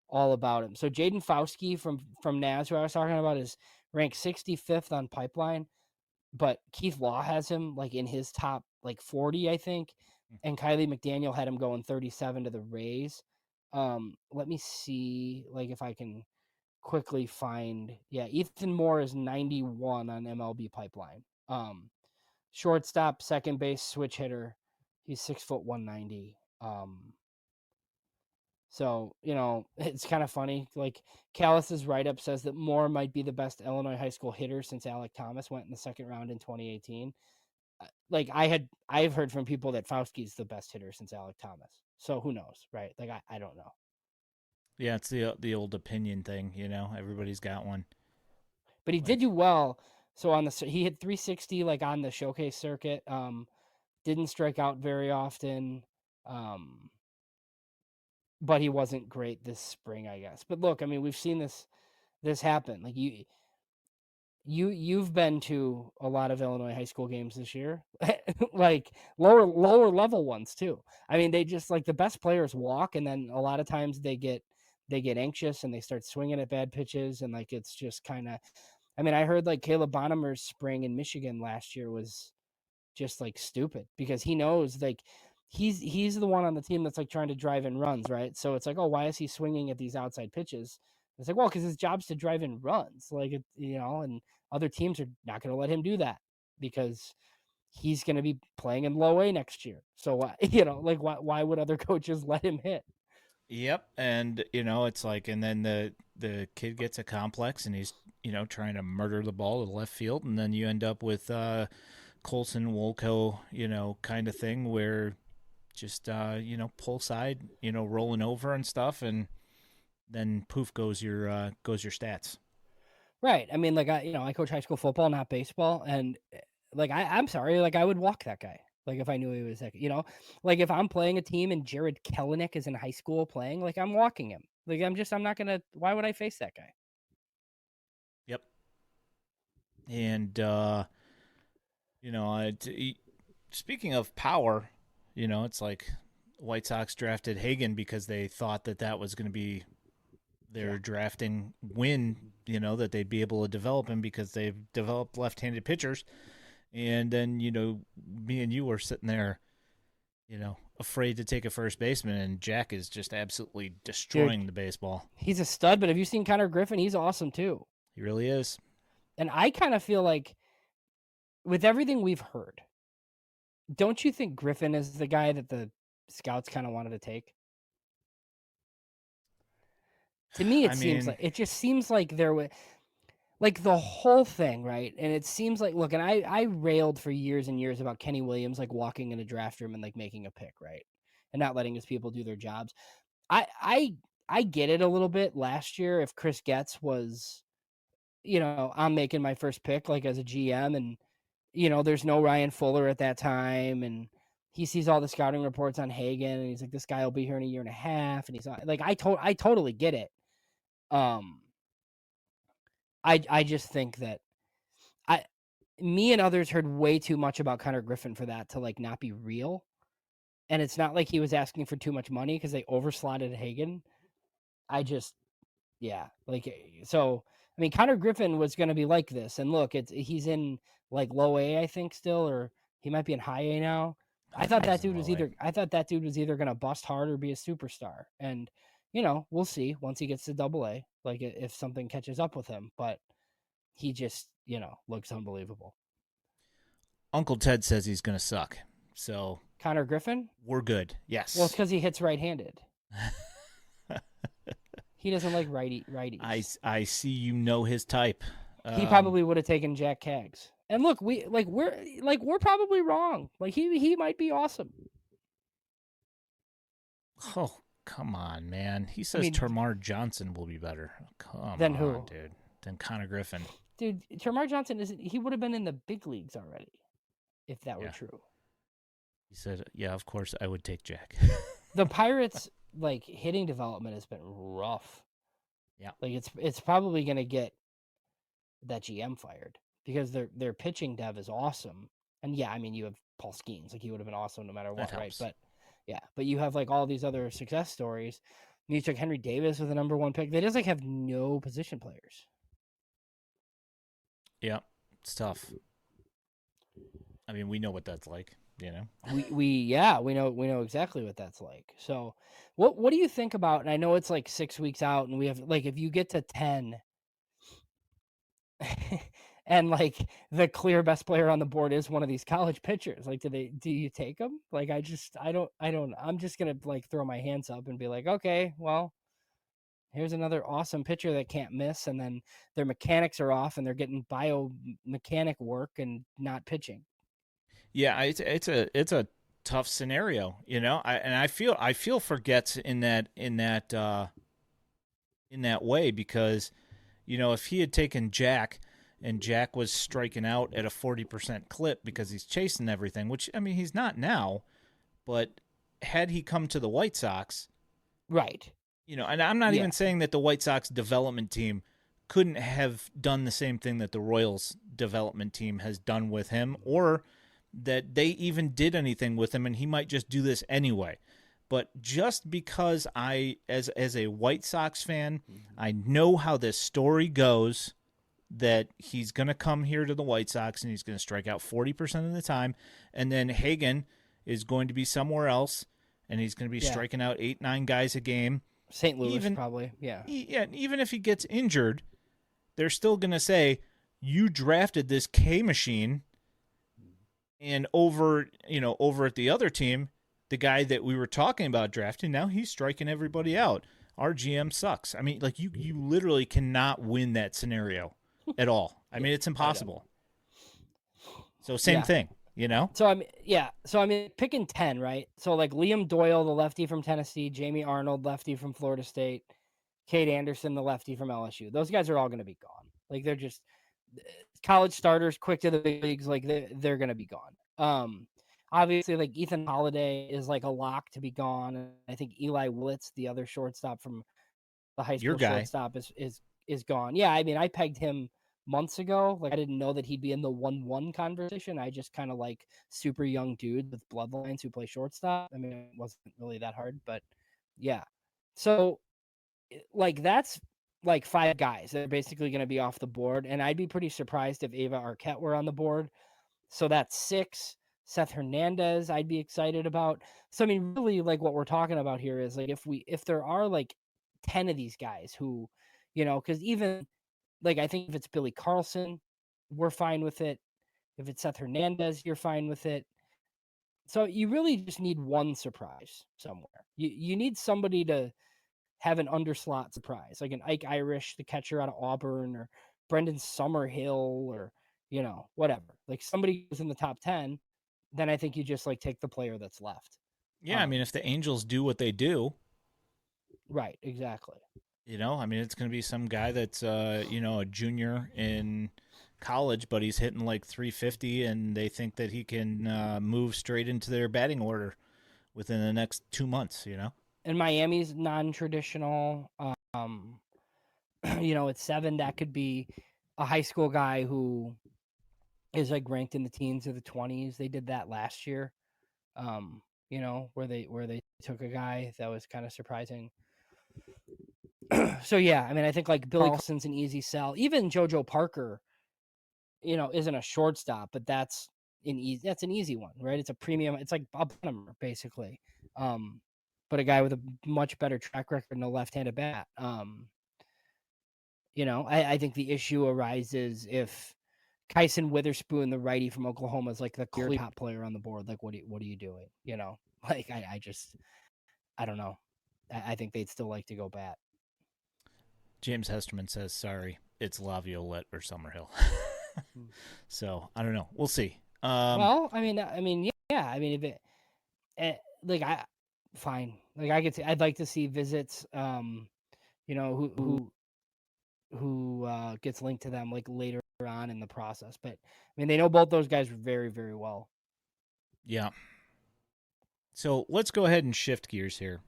Speaker 2: all about him. So Jaden Fauske from Naz, who I was talking about, is ranked 65th on Pipeline, but Keith Law has him like in his top like 40, I think, and Kylie McDaniel had him going 37 to the Rays. Let me see like if I can quickly find. Yeah, Ethan Moore is 91 on MLB Pipeline. Shortstop, second base, switch hitter. He's 6'1", 190. So, it's kind of funny. Like Callis's write-up says that Moore might be the best Illinois high school hitter since Alec Thomas went in the second round in 2018. Like I've heard from people that Fauski's the best hitter since Alec Thomas. So who knows, right? Like I don't know.
Speaker 1: Yeah, it's the old opinion thing, Everybody's got one.
Speaker 2: But he did
Speaker 1: Like,
Speaker 2: do well. So he hit 360 like on the showcase circuit. Didn't strike out very often. But he wasn't great this spring, I guess. But look, I mean, we've seen this happen. Like you've been to a lot of Illinois high school games this year, like lower level ones too. I mean, they just like the best players walk, and then a lot of times they get anxious and they start swinging at bad pitches, and like it's just kind of. I mean, I heard like Caleb Bonnemer's spring in Michigan last year was just like stupid because he knows like he's the one on the team that's like trying to drive in runs, right? So it's like, oh, why is he swinging at these outside pitches? It's like, well, because his job's to drive in runs, like and other teams are not going to let him do that because he's going to be playing in low A next year. So why, like why would other coaches let him hit?
Speaker 1: yep, and it's like, and then the kid gets a complex, and he's trying to murder the ball to left field, and then you end up with Colson Wolko, kind of thing where just pull side, rolling over and stuff, and then poof goes your stats.
Speaker 2: Right. I mean, like I coach high school football, not baseball, and like I'm sorry, like I would walk that guy. Like if I knew he was like, like if I'm playing a team and Jared Kelenic is in high school playing, like I'm walking him. Like I'm not gonna. Why would I face that guy?
Speaker 1: Yep. And speaking of power, it's like White Sox drafted Hagen because they thought that was going to be their drafting win, that they'd be able to develop him because they've developed left-handed pitchers. And then, me and you were sitting there, afraid to take a first baseman, and Jack is just absolutely destroying the baseball.
Speaker 2: He's a stud, but have you seen Connor Griffin? He's awesome too.
Speaker 1: He really is.
Speaker 2: And I kind of feel like with everything we've heard, don't you think Griffin is the guy that the scouts kind of wanted to take? To me, it just seems like there was like the whole thing, right? And it seems like, look, and I railed for years and years about Kenny Williams like walking in a draft room and like making a pick, right, and not letting his people do their jobs. I get it a little bit. Last year, if Chris Getz was, I'm making my first pick like as a GM, and there's no Ryan Fuller at that time, and he sees all the scouting reports on Hagen, and he's like, this guy will be here in a year and a half, and he's like, I totally get it. I just think that me and others heard way too much about Connor Griffin for that to like not be real. And it's not like he was asking for too much money because they overslotted Hagen. So I mean, Connor Griffin was going to be like this, and look, he's in like low A, I think still, or he might be in high A now. I thought that dude was either going to bust hard or be a superstar, and we'll see once he gets to double A, like if something catches up with him. But he just looks unbelievable.
Speaker 1: Uncle Ted says he's going to suck. So
Speaker 2: Connor Griffin?
Speaker 1: We're good.
Speaker 2: Well, it's
Speaker 1: Yes.
Speaker 2: because he hits right-handed. He doesn't like righties.
Speaker 1: I see you know his type.
Speaker 2: He probably would have taken Jack Kaggs. And look, we're probably wrong. Like he might be awesome.
Speaker 1: Oh, come on, man. He
Speaker 2: I
Speaker 1: says
Speaker 2: mean,
Speaker 1: Termar Johnson will be better. Come
Speaker 2: then
Speaker 1: on,
Speaker 2: who?
Speaker 1: dude. Than Connor Griffin.
Speaker 2: Dude, Termar Johnson isn't. He would have been in the big leagues already if that were
Speaker 1: Yeah.
Speaker 2: true.
Speaker 1: He said, yeah, of course I would take Jack.
Speaker 2: The Pirates like hitting development has been rough.
Speaker 1: Yeah.
Speaker 2: Like it's probably gonna get that GM fired because their pitching dev is awesome. And yeah, I mean you have Paul Skeens, like he would have been awesome no matter what, right?
Speaker 1: Helps.
Speaker 2: But yeah, but you have like all these other success stories. And you took Henry Davis with the #1 pick. They just like have no position players.
Speaker 1: Yeah, it's tough. I mean, we know what that's like, you know.
Speaker 2: We know exactly what that's like. So what do you think about, and I know it's like 6 weeks out and we have like if you get to 10 and like the clear best player on the board is one of these college pitchers, like do you take them? Like I'm just going to like throw my hands up and be like, "Okay, well, here's another awesome pitcher that can't miss and then their mechanics are off and they're getting biomechanic work and not pitching."
Speaker 1: Yeah, it's a tough scenario, you know. I feel for Getz in that way because you know if he had taken Jack and Jack was striking out at a 40% clip because he's chasing everything, which I mean he's not now, but had he come to the White Sox,
Speaker 2: Right.
Speaker 1: you know, and I'm not
Speaker 2: Yeah.
Speaker 1: even saying that the White Sox development team couldn't have done the same thing that the Royals development team has done with him, or that they even did anything with him, and he might just do this anyway. But just because as a White Sox fan, I know how this story goes, that he's going to come here to the White Sox and he's going to strike out 40% of the time, and then Hagen is going to be somewhere else, and he's going to be
Speaker 2: Yeah.
Speaker 1: striking out 8-9 guys a game.
Speaker 2: St. Louis probably. Yeah.
Speaker 1: Even if he gets injured, they're still going to say you drafted this K machine, and over at the other team, the guy that we were talking about drafting, now he's striking everybody out. Our GM sucks. I mean, like you literally cannot win that scenario at all. I mean, it's impossible. So same thing, you know?
Speaker 2: So I mean picking 10, right? So like Liam Doyle, the lefty from Tennessee, Jamie Arnold, lefty from Florida State, Cade Anderson, the lefty from LSU. Those guys are all going to be gone. Like they're just college starters, quick to the big leagues. Like they're going to be gone. Obviously, like Ethan Holiday is like a lock to be gone. I think Eli Willits, the other shortstop from the high
Speaker 1: Your
Speaker 2: school
Speaker 1: guy.
Speaker 2: shortstop, is gone. Yeah, I mean, I pegged him months ago. Like I didn't know that he'd be in the 1-1 conversation. I just kind of like super young dude with bloodlines who play shortstop. I mean, it wasn't really that hard, but yeah. So like that's like 5 guys that are basically going to be off the board, and I'd be pretty surprised if Ava Arquette were on the board. So that's 6. Seth Hernandez, I'd be excited about. So I mean, really, like what we're talking about here is like if there are like 10 of these guys who, you know, because even like I think if it's Billy Carlson, we're fine with it. If it's Seth Hernandez, you're fine with it. So you really just need one surprise somewhere. You need somebody to have an underslot surprise, like an Ike Irish, the catcher out of Auburn, or Brendan Summerhill, or you know, whatever. Like somebody who's in the top 10, then I think you just like take the player that's left.
Speaker 1: Yeah, I mean, if the Angels do what they do,
Speaker 2: Right, exactly.
Speaker 1: you know, I mean, it's going to be some guy that's, you know, a junior in college, but he's hitting like 350, and they think that he can move straight into their batting order within the next 2 months, you know?
Speaker 2: And Miami's non-traditional. You know, at 7, that could be a high school guy who is like ranked in the teens or the 20s. They did that last year. You know, where they took a guy that was kind of surprising. So yeah, I mean, I think like Billy Carlson's an easy sell. Even JoJo Parker, you know, isn't a shortstop, but that's an easy one, right? It's a premium. It's like Bob Brennemer, basically, but a guy with a much better track record and a left-handed bat. You know, I think the issue arises if Kyson Witherspoon, the righty from Oklahoma, is like the clear top player on the board. Like, what are you doing? You know, like I don't know. I think they'd still like to go bat.
Speaker 1: James Hesterman says, sorry, it's Laviolette or Summerhill. So I don't know. We'll see.
Speaker 2: Well, yeah. I mean, if it, like, fine. Like, I'd like to see visits. You know, who gets linked to them like later on in the process. But I mean, they know both those guys very, very well.
Speaker 1: Yeah. So let's go ahead and shift gears here.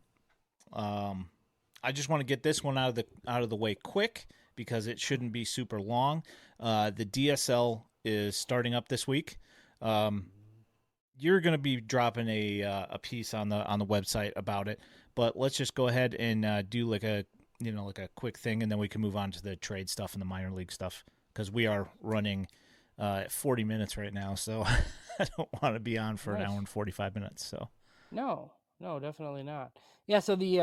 Speaker 1: I just want to get this one out of the way quick because it shouldn't be super long. The DSL is starting up this week. You're going to be dropping a piece on the website about it, but let's just go ahead and do like a quick thing, and then we can move on to the trade stuff and the minor league stuff because we are running 40 minutes right now, so I don't want to be on for an hour and 45 minutes. So
Speaker 2: no, definitely not. Yeah, so the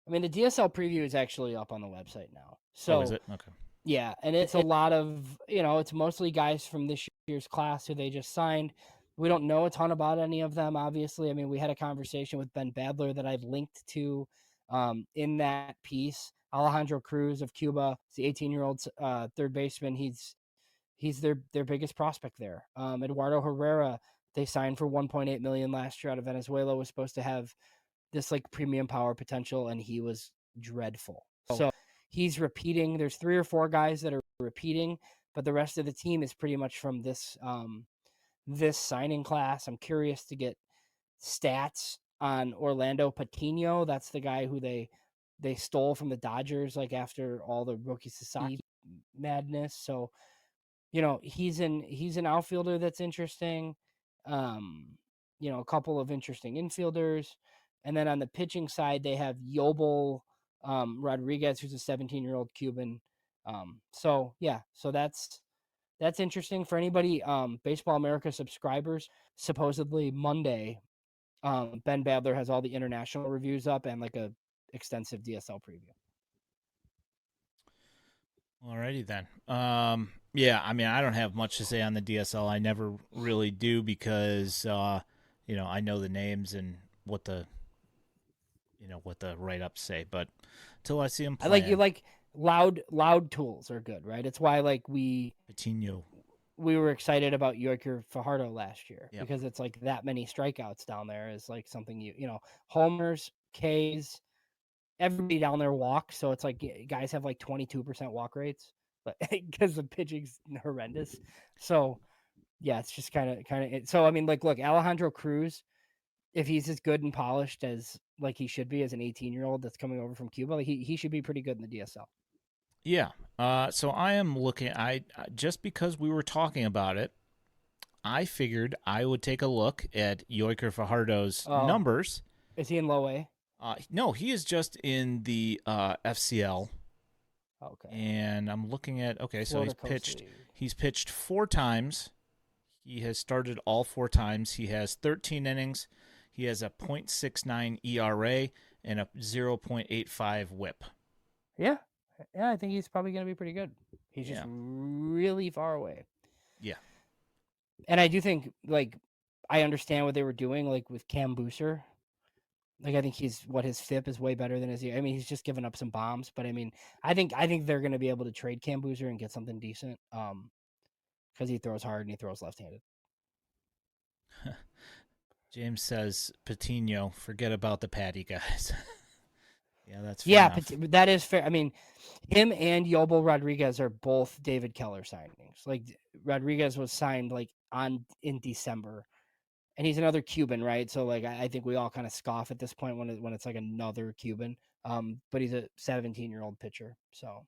Speaker 2: DSL preview is actually up on the website now. So
Speaker 1: is it? Okay.
Speaker 2: Yeah, and it's a lot of, it's mostly guys from this year's class who they just signed. We don't know a ton about any of them, obviously. I mean, we had a conversation with Ben Badler that I've linked to in that piece. Alejandro Cruz of Cuba, the 18-year-old third baseman. He's their biggest prospect there. Eduardo Herrera, they signed for $1.8 million last year out of Venezuela, was supposed to have this like premium power potential, and he was dreadful. So he's repeating. There's 3 or 4 guys that are repeating, but the rest of the team is pretty much from this this signing class. I'm curious to get stats on Orlando Patino. That's the guy who they stole from the Dodgers like after all the rookie Sasaki madness. So, he's an outfielder that's interesting. A couple of interesting infielders. And then on the pitching side, they have Yobel Rodriguez, who's a 17-year-old Cuban. So that's interesting for anybody. Baseball America subscribers. Supposedly Monday, Ben Badler has all the international reviews up and like a extensive DSL preview.
Speaker 1: Alrighty then. Yeah, I mean, I don't have much to say on the DSL. I never really do because, I know the names and what the write-ups say. But until I see them play,
Speaker 2: You like loud tools are good, right? It's why like
Speaker 1: Patino.
Speaker 2: We were excited about Yoiker Fajardo last year because it's like that many strikeouts down there is like something homers, Ks, everybody down there walks. So it's like guys have like 22% walk rates, but because the pitching's horrendous. So yeah, it's just kind of. So I mean, like, look, Alejandro Cruz, if he's as good and polished as like he should be as an 18-year-old that's coming over from Cuba, like, he should be pretty good in the DSL.
Speaker 1: Yeah. So I am looking. I just because we were talking about it, I figured I would take a look at Yoiker Fajardo's numbers.
Speaker 2: Is he in low A?
Speaker 1: No, he is just in the FCL.
Speaker 2: Okay.
Speaker 1: And I'm looking at so
Speaker 2: Florida
Speaker 1: he's pitched 4 times. He has started all 4 times. He has 13 innings. He has a .69 ERA and a 0.85 WHIP.
Speaker 2: Yeah, I think he's probably going to be pretty good. He's just really far away.
Speaker 1: Yeah.
Speaker 2: And I do think, like, I understand what they were doing, like, with Cam Booser. Like, I think his FIP is way better than his. I mean, he's just given up some bombs, but I mean, I think they're going to be able to trade Cam Booser and get something decent. Because he throws hard and he throws left-handed.
Speaker 1: James says Patino, forget about the Patty guys. Yeah, that's fair enough.
Speaker 2: That is fair. I mean, him and Yobel Rodriguez are both David Keller signings. Like, Rodriguez was signed like in December, and he's another Cuban, right? So like, I think we all kind of scoff at this point when it's like another Cuban. But he's a 17-year-old pitcher. So.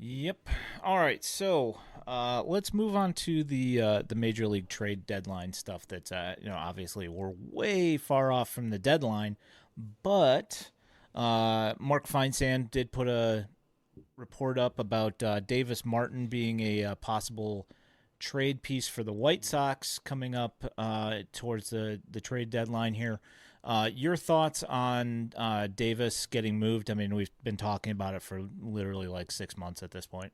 Speaker 1: Yep. All right. So let's move on to the major league trade deadline stuff. That's obviously we're way far off from the deadline, but Mark Feinsand did put a report up about Davis Martin being a possible trade piece for the White Sox coming up towards the trade deadline here. Your thoughts on Davis getting moved? I mean, we've been talking about it for literally like 6 months at this point.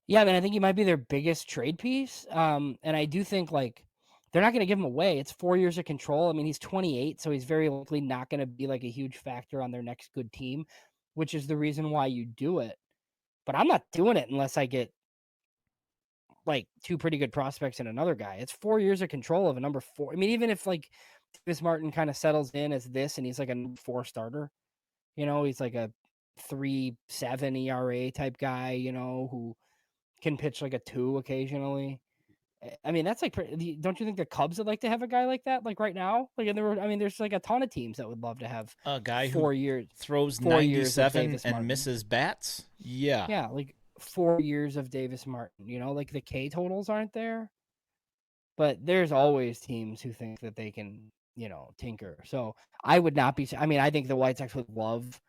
Speaker 2: Yeah, I mean, I think he might be their biggest trade piece. And I do think like they're not going to give him away. It's 4 years of control. I mean, he's 28, so he's very likely not going to be like a huge factor on their next good team, which is the reason why you do it. But I'm not doing it unless I get like two pretty good prospects and another guy. It's 4 years of control of a number 4. I mean, even if like Davis Martin kind of settles in as this and he's like a number 4 starter, he's like a 3.7 ERA type guy, who can pitch like a 2 occasionally. I mean, that's like, don't you think the Cubs would like to have a guy like that, like right now? Like, there's like a ton of teams that would love to have
Speaker 1: A guy who
Speaker 2: 4 years,
Speaker 1: throws
Speaker 2: 4 years of
Speaker 1: 97
Speaker 2: Davis
Speaker 1: and
Speaker 2: Martin.
Speaker 1: misses bats. Yeah.
Speaker 2: Yeah, like 4 years of Davis Martin. Like the K totals aren't there, but there's always teams who think that they can, tinker. So I would not be. I mean, I think the White Sox would love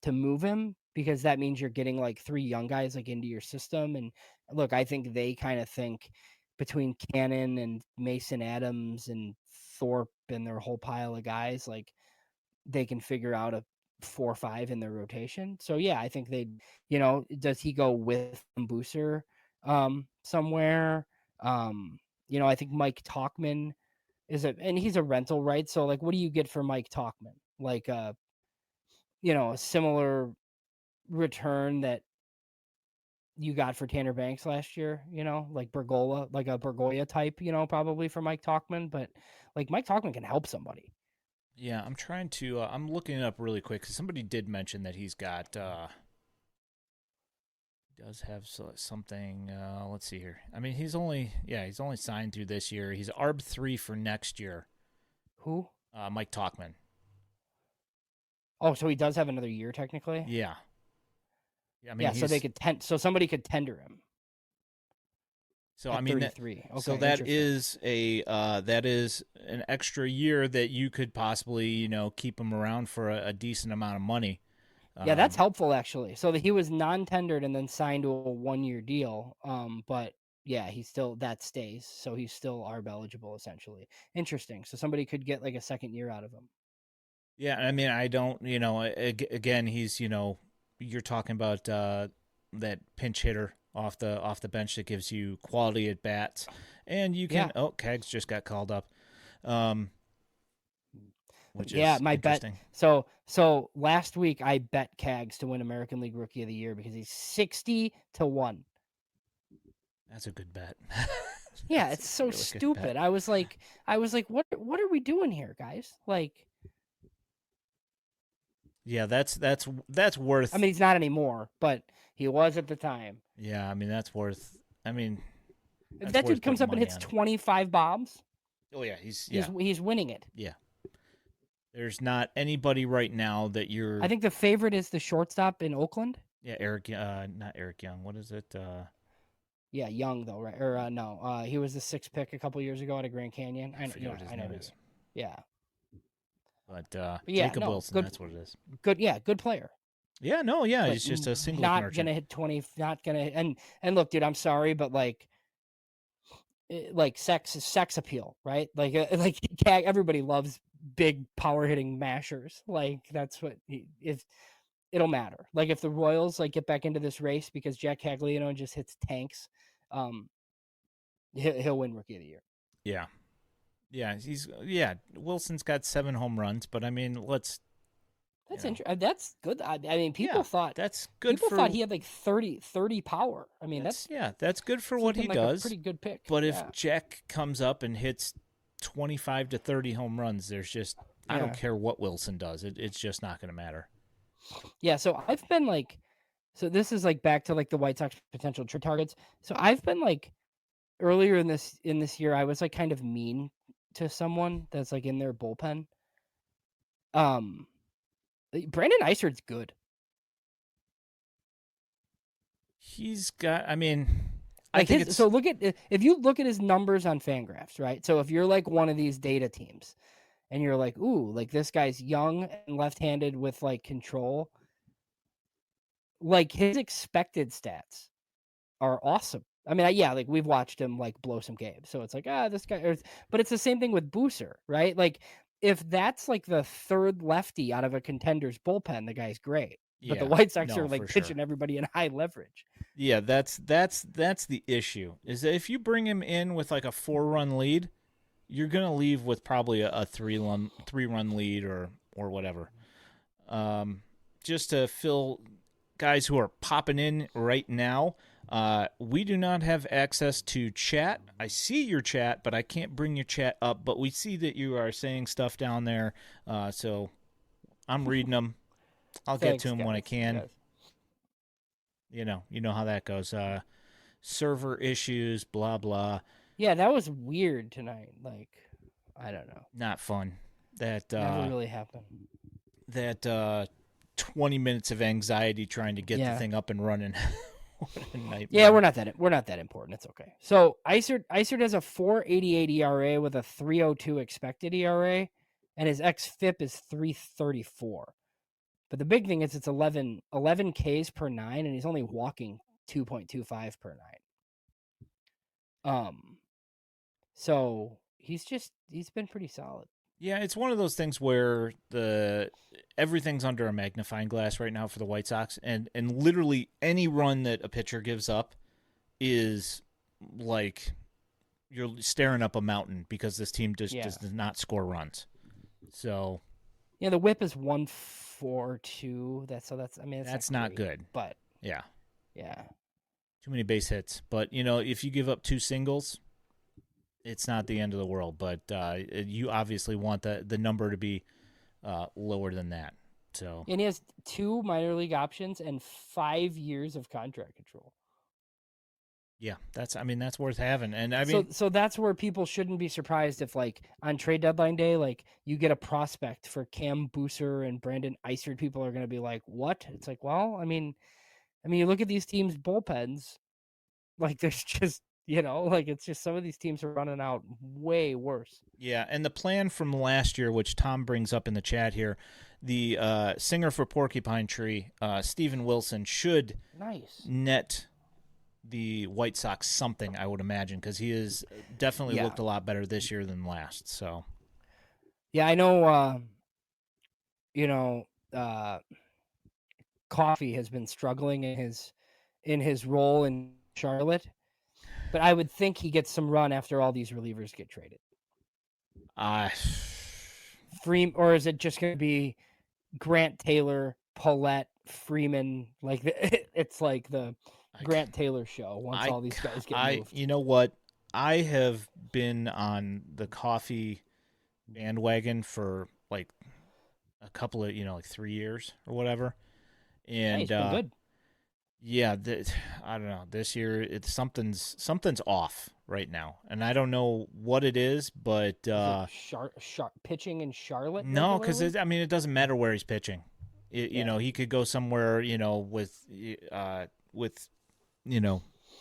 Speaker 2: to move him because that means you're getting like 3 young guys like into your system. And look, I think they kind of think between Cannon and Mason Adams and Thorpe and their whole pile of guys, like they can figure out a 4 or 5 in their rotation. So yeah, I think they, does he go with Booster somewhere? I think Mike Talkman and he's a rental, right? So like, what do you get for Mike Talkman? Like a similar return that you got for Tanner Banks last year, like Bergola, like a Bergoya type, probably for Mike Talkman, but like Mike Talkman can help somebody.
Speaker 1: Yeah, I'm trying to. I'm looking it up really quick because somebody did mention that he's got. Does have something. Let's see here. I mean, he's only signed through this year. He's ARB3 for next year.
Speaker 2: Who?
Speaker 1: Mike Talkman.
Speaker 2: Oh, so he does have another year technically.
Speaker 1: Yeah. I mean,
Speaker 2: yeah. So they could so somebody could tender him.
Speaker 1: So I mean,
Speaker 2: 33. Okay,
Speaker 1: so that is an extra year that you could possibly keep him around for a decent amount of money.
Speaker 2: Yeah, that's helpful actually. So that he was non-tendered and then signed to a 1-year deal. But yeah, that stays. So he's still ARB eligible essentially. Interesting. So somebody could get like a second year out of him.
Speaker 1: Yeah, I mean, I don't, again, he's, you're talking about that pinch hitter off the bench that gives you quality at bats, and you can. Yeah. Oh, Keggs just got called up. Which is
Speaker 2: my
Speaker 1: interesting.
Speaker 2: Bet. So last week I bet Keggs to win American League Rookie of the Year because he's 60-1.
Speaker 1: That's a good bet.
Speaker 2: Yeah, it's so really stupid. I was like, what are we doing here, guys? Like,
Speaker 1: yeah, that's worth.
Speaker 2: I mean, he's not anymore, but he was at the time.
Speaker 1: Yeah, I mean that's worth. I mean,
Speaker 2: if that dude comes up and hits 25 bombs,
Speaker 1: oh yeah, he's
Speaker 2: winning it.
Speaker 1: Yeah. There's not anybody right now that you're.
Speaker 2: I think the favorite is the shortstop in Oakland.
Speaker 1: Yeah, not Eric Young. What is it?
Speaker 2: Yeah, Young though, right? Or no, he was the 6th pick a couple years ago out of Grand Canyon.
Speaker 1: I forget what his name is.
Speaker 2: Yeah.
Speaker 1: But Jacob Wilson, that's what it is.
Speaker 2: Good player.
Speaker 1: Yeah, no, yeah, he's just a single.
Speaker 2: Not gonna hit 20. Not gonna. And look, dude, I'm sorry, but like sex appeal, right? Like everybody loves big power hitting mashers. Like that's what if it'll matter. Like if the Royals like get back into this race because Jack Cagliano just hits tanks, he'll win Rookie of the Year.
Speaker 1: Yeah. Yeah, Wilson's got 7 home runs, but I mean, that's
Speaker 2: interesting. That's good. I mean, people thought
Speaker 1: that's good.
Speaker 2: People thought he had like 30 power. I mean, that's
Speaker 1: good for what he does.
Speaker 2: A pretty good pick.
Speaker 1: But if Jack comes up and hits 25 to 30 home runs, there's just I don't care what Wilson does. It's just not going to matter.
Speaker 2: Yeah. So I've been like, so this is like back to like the White Sox potential trade targets. So I've been like earlier in this year, I was like kind of mean to someone that's like in their bullpen. Brandon Eisert's good.
Speaker 1: He's got. I mean,
Speaker 2: I think so. If you look at his numbers on Fangraphs, right? So if you're like one of these data teams, and you're like, ooh, like this guy's young and left-handed with like control, like his expected stats are awesome. I mean, like we've watched him like blow some games, so it's like this guy. But it's the same thing with Booser, right? Like if that's like the 3rd lefty out of a contender's bullpen, the guy's great. But the
Speaker 1: Yeah,
Speaker 2: White Sox
Speaker 1: no,
Speaker 2: are
Speaker 1: for
Speaker 2: like
Speaker 1: sure.
Speaker 2: pitching everybody in high leverage.
Speaker 1: Yeah, that's the issue. Is that if you bring him in with like a 4-run lead, you're gonna leave with probably a 3-run lead or whatever. Um, just to fill guys who are popping in right now. We do not have access to chat. I see your chat, but I can't bring your chat up. But we see that you are saying stuff down there, so I'm reading them. I'll get to
Speaker 2: Thanks,
Speaker 1: them when I
Speaker 2: guys.
Speaker 1: can.
Speaker 2: Yes.
Speaker 1: You know how that goes. Server issues, blah blah.
Speaker 2: Yeah, that was weird tonight. Like, I don't know.
Speaker 1: Not fun. That
Speaker 2: Never really happened.
Speaker 1: that 20 minutes of anxiety trying to get the
Speaker 2: Yeah.
Speaker 1: thing up and running. What a nightmare.
Speaker 2: Yeah, we're not that important. It's okay. So Isert has a 4.88 ERA with a 3.02 expected ERA, and his xFIP is 3.34. But the big thing is it's 11 Ks per nine, and he's only walking 2.25 per nine. So he's been pretty solid.
Speaker 1: Yeah, it's one of those things where the everything's under a magnifying glass right now for the White Sox, and literally any run that a pitcher gives up is like you're staring up a mountain because this team just does not score runs. So
Speaker 2: yeah, the WHIP is 1.42. That's
Speaker 1: not
Speaker 2: great,
Speaker 1: good.
Speaker 2: But
Speaker 1: yeah,
Speaker 2: yeah,
Speaker 1: too many base hits. But if you give up 2 singles, it's not the end of the world. But you obviously want the number to be lower than that. So
Speaker 2: and he has 2 minor league options and 5 years of contract control.
Speaker 1: yeah, that's worth having. And
Speaker 2: so that's where people shouldn't be surprised if, like, on trade deadline day, like, you get a prospect for Cam Booser and Brandon Isard. People are going to be like, "What?" It's like, well, I mean, you look at these teams' bullpens. Like, there's just like, it's just some of these teams are running out way worse.
Speaker 1: yeah, and the plan from last year, which Tom brings up in the chat here, the singer for Porcupine Tree, Steven Wilson, should net the White Sox something, I would imagine, because he has definitely looked a lot better this year than last. So,
Speaker 2: yeah, I know. Coffee has been struggling in his role in Charlotte, but I would think he gets some run after all these relievers get traded. Or is it just going to be Grant Taylor, Paulette, Freeman? Like, it's like the Grant Taylor show once all these guys get moved.
Speaker 1: You know what? I have been on the Coffee bandwagon for like a couple of, like 3 years or whatever. And
Speaker 2: he's been good.
Speaker 1: Yeah, I don't know. This year, something's off right now, and I don't know what it is, but
Speaker 2: pitching in Charlotte.
Speaker 1: No, because it doesn't matter where he's pitching. He could go somewhere, with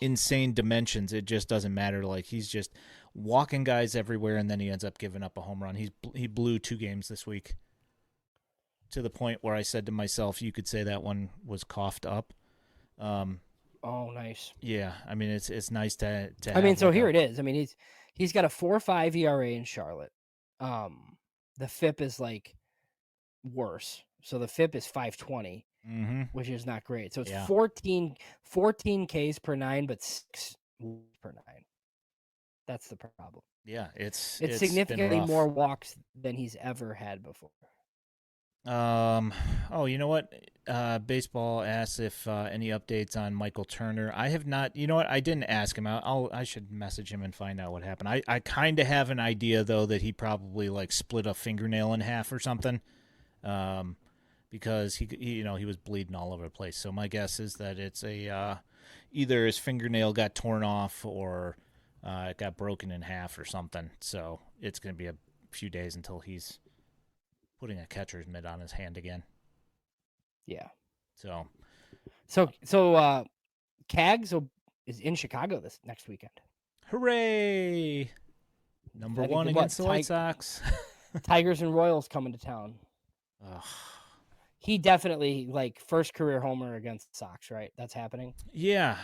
Speaker 1: insane dimensions. It just doesn't matter. Like, he's just walking guys everywhere, and then he ends up giving up a home run. He blew 2 games this week, to the point where I said to myself, you could say that one was coughed up.
Speaker 2: Oh, nice.
Speaker 1: Yeah, it's nice to.
Speaker 2: So here it is. He's got a 4.5 ERA in Charlotte. The FIP is like worse. So the FIP is 5.20, which is not great. So it's 14 Ks per nine, but 6 per nine. That's the problem.
Speaker 1: Yeah, it's
Speaker 2: significantly more walks than he's ever had before.
Speaker 1: Oh, you know what? Baseball asks if any updates on Michael Turner. I have not. You know what? I didn't ask him. I should message him and find out what happened. I kind of have an idea though that he probably like split a fingernail in half or something. Because he was bleeding all over the place. So my guess is that it's either his fingernail got torn off or it got broken in half or something. So it's going to be a few days until he's putting a catcher's mitt on his hand again.
Speaker 2: Yeah.
Speaker 1: So
Speaker 2: Cags is in Chicago this next weekend.
Speaker 1: Hooray! Number 1 against the White Sox.
Speaker 2: Tigers and Royals coming to town.
Speaker 1: Ugh.
Speaker 2: He definitely, like, first career homer against Sox, right? That's happening.
Speaker 1: Yeah.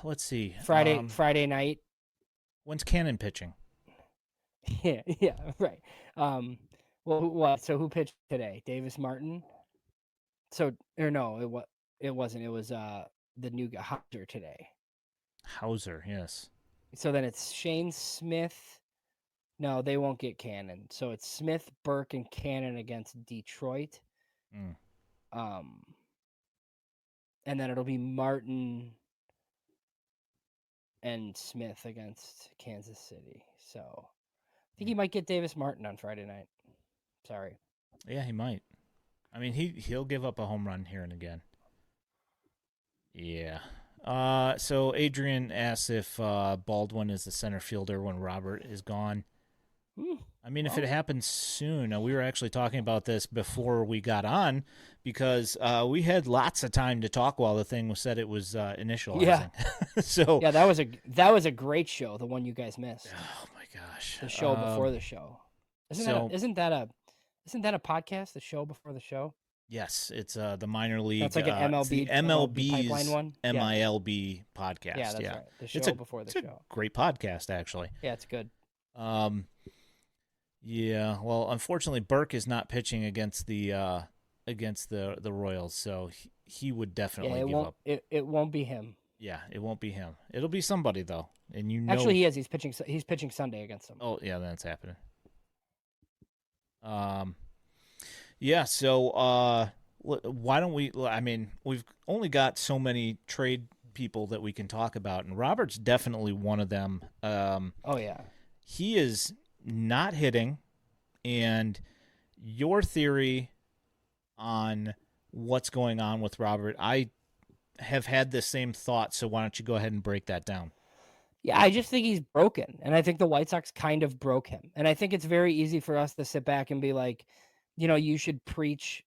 Speaker 1: Let's see.
Speaker 2: Friday night.
Speaker 1: When's Cannon pitching?
Speaker 2: Yeah, right. Well, what? So who pitched today? Davis Martin? So or no, it wasn't. It was the new guy Hunter today.
Speaker 1: Hauser, yes.
Speaker 2: So then it's Shane Smith. No, they won't get Cannon. So it's Smith, Burke, and Cannon against Detroit.
Speaker 1: Mm.
Speaker 2: Um, and then it'll be Martin and Smith against Kansas City. So I think he might get Davis Martin on Friday night. Sorry.
Speaker 1: Yeah, he might. I mean, he'll give up a home run here and again. Yeah. So Adrian asks if Baldwin is the center fielder when Robert is gone. I mean, if it happens soon, we were actually talking about this before we got on because we had lots of time to talk while the thing was said it was initializing.
Speaker 2: Yeah.
Speaker 1: So
Speaker 2: yeah, that was a great show, the one you guys missed.
Speaker 1: Oh my gosh.
Speaker 2: The show before the show. Isn't that a podcast? The show before the show.
Speaker 1: Yes, it's the minor league.
Speaker 2: That's like an MLB
Speaker 1: MLB's
Speaker 2: pipeline one.
Speaker 1: MILB podcast.
Speaker 2: Yeah, that's
Speaker 1: yeah.
Speaker 2: right. The show before the show.
Speaker 1: Great podcast, actually.
Speaker 2: Yeah, it's good.
Speaker 1: Yeah. Well, unfortunately, Burke is not pitching against the Royals, so he would definitely give up.
Speaker 2: It won't be him.
Speaker 1: Yeah, it won't be him. It'll be somebody though, and
Speaker 2: Actually, he is. He's pitching Sunday against them.
Speaker 1: Oh yeah, that's happening. Yeah. So why don't we? I mean, we've only got so many trade people that we can talk about, and Robert's definitely one of them.
Speaker 2: Oh yeah.
Speaker 1: He is not hitting, and your theory on what's going on with Robert, I have had the same thought, so why don't you go ahead and break that down?
Speaker 2: Yeah, I just think he's broken, and I think the White Sox kind of broke him. And I think it's very easy for us to sit back and be like, you should preach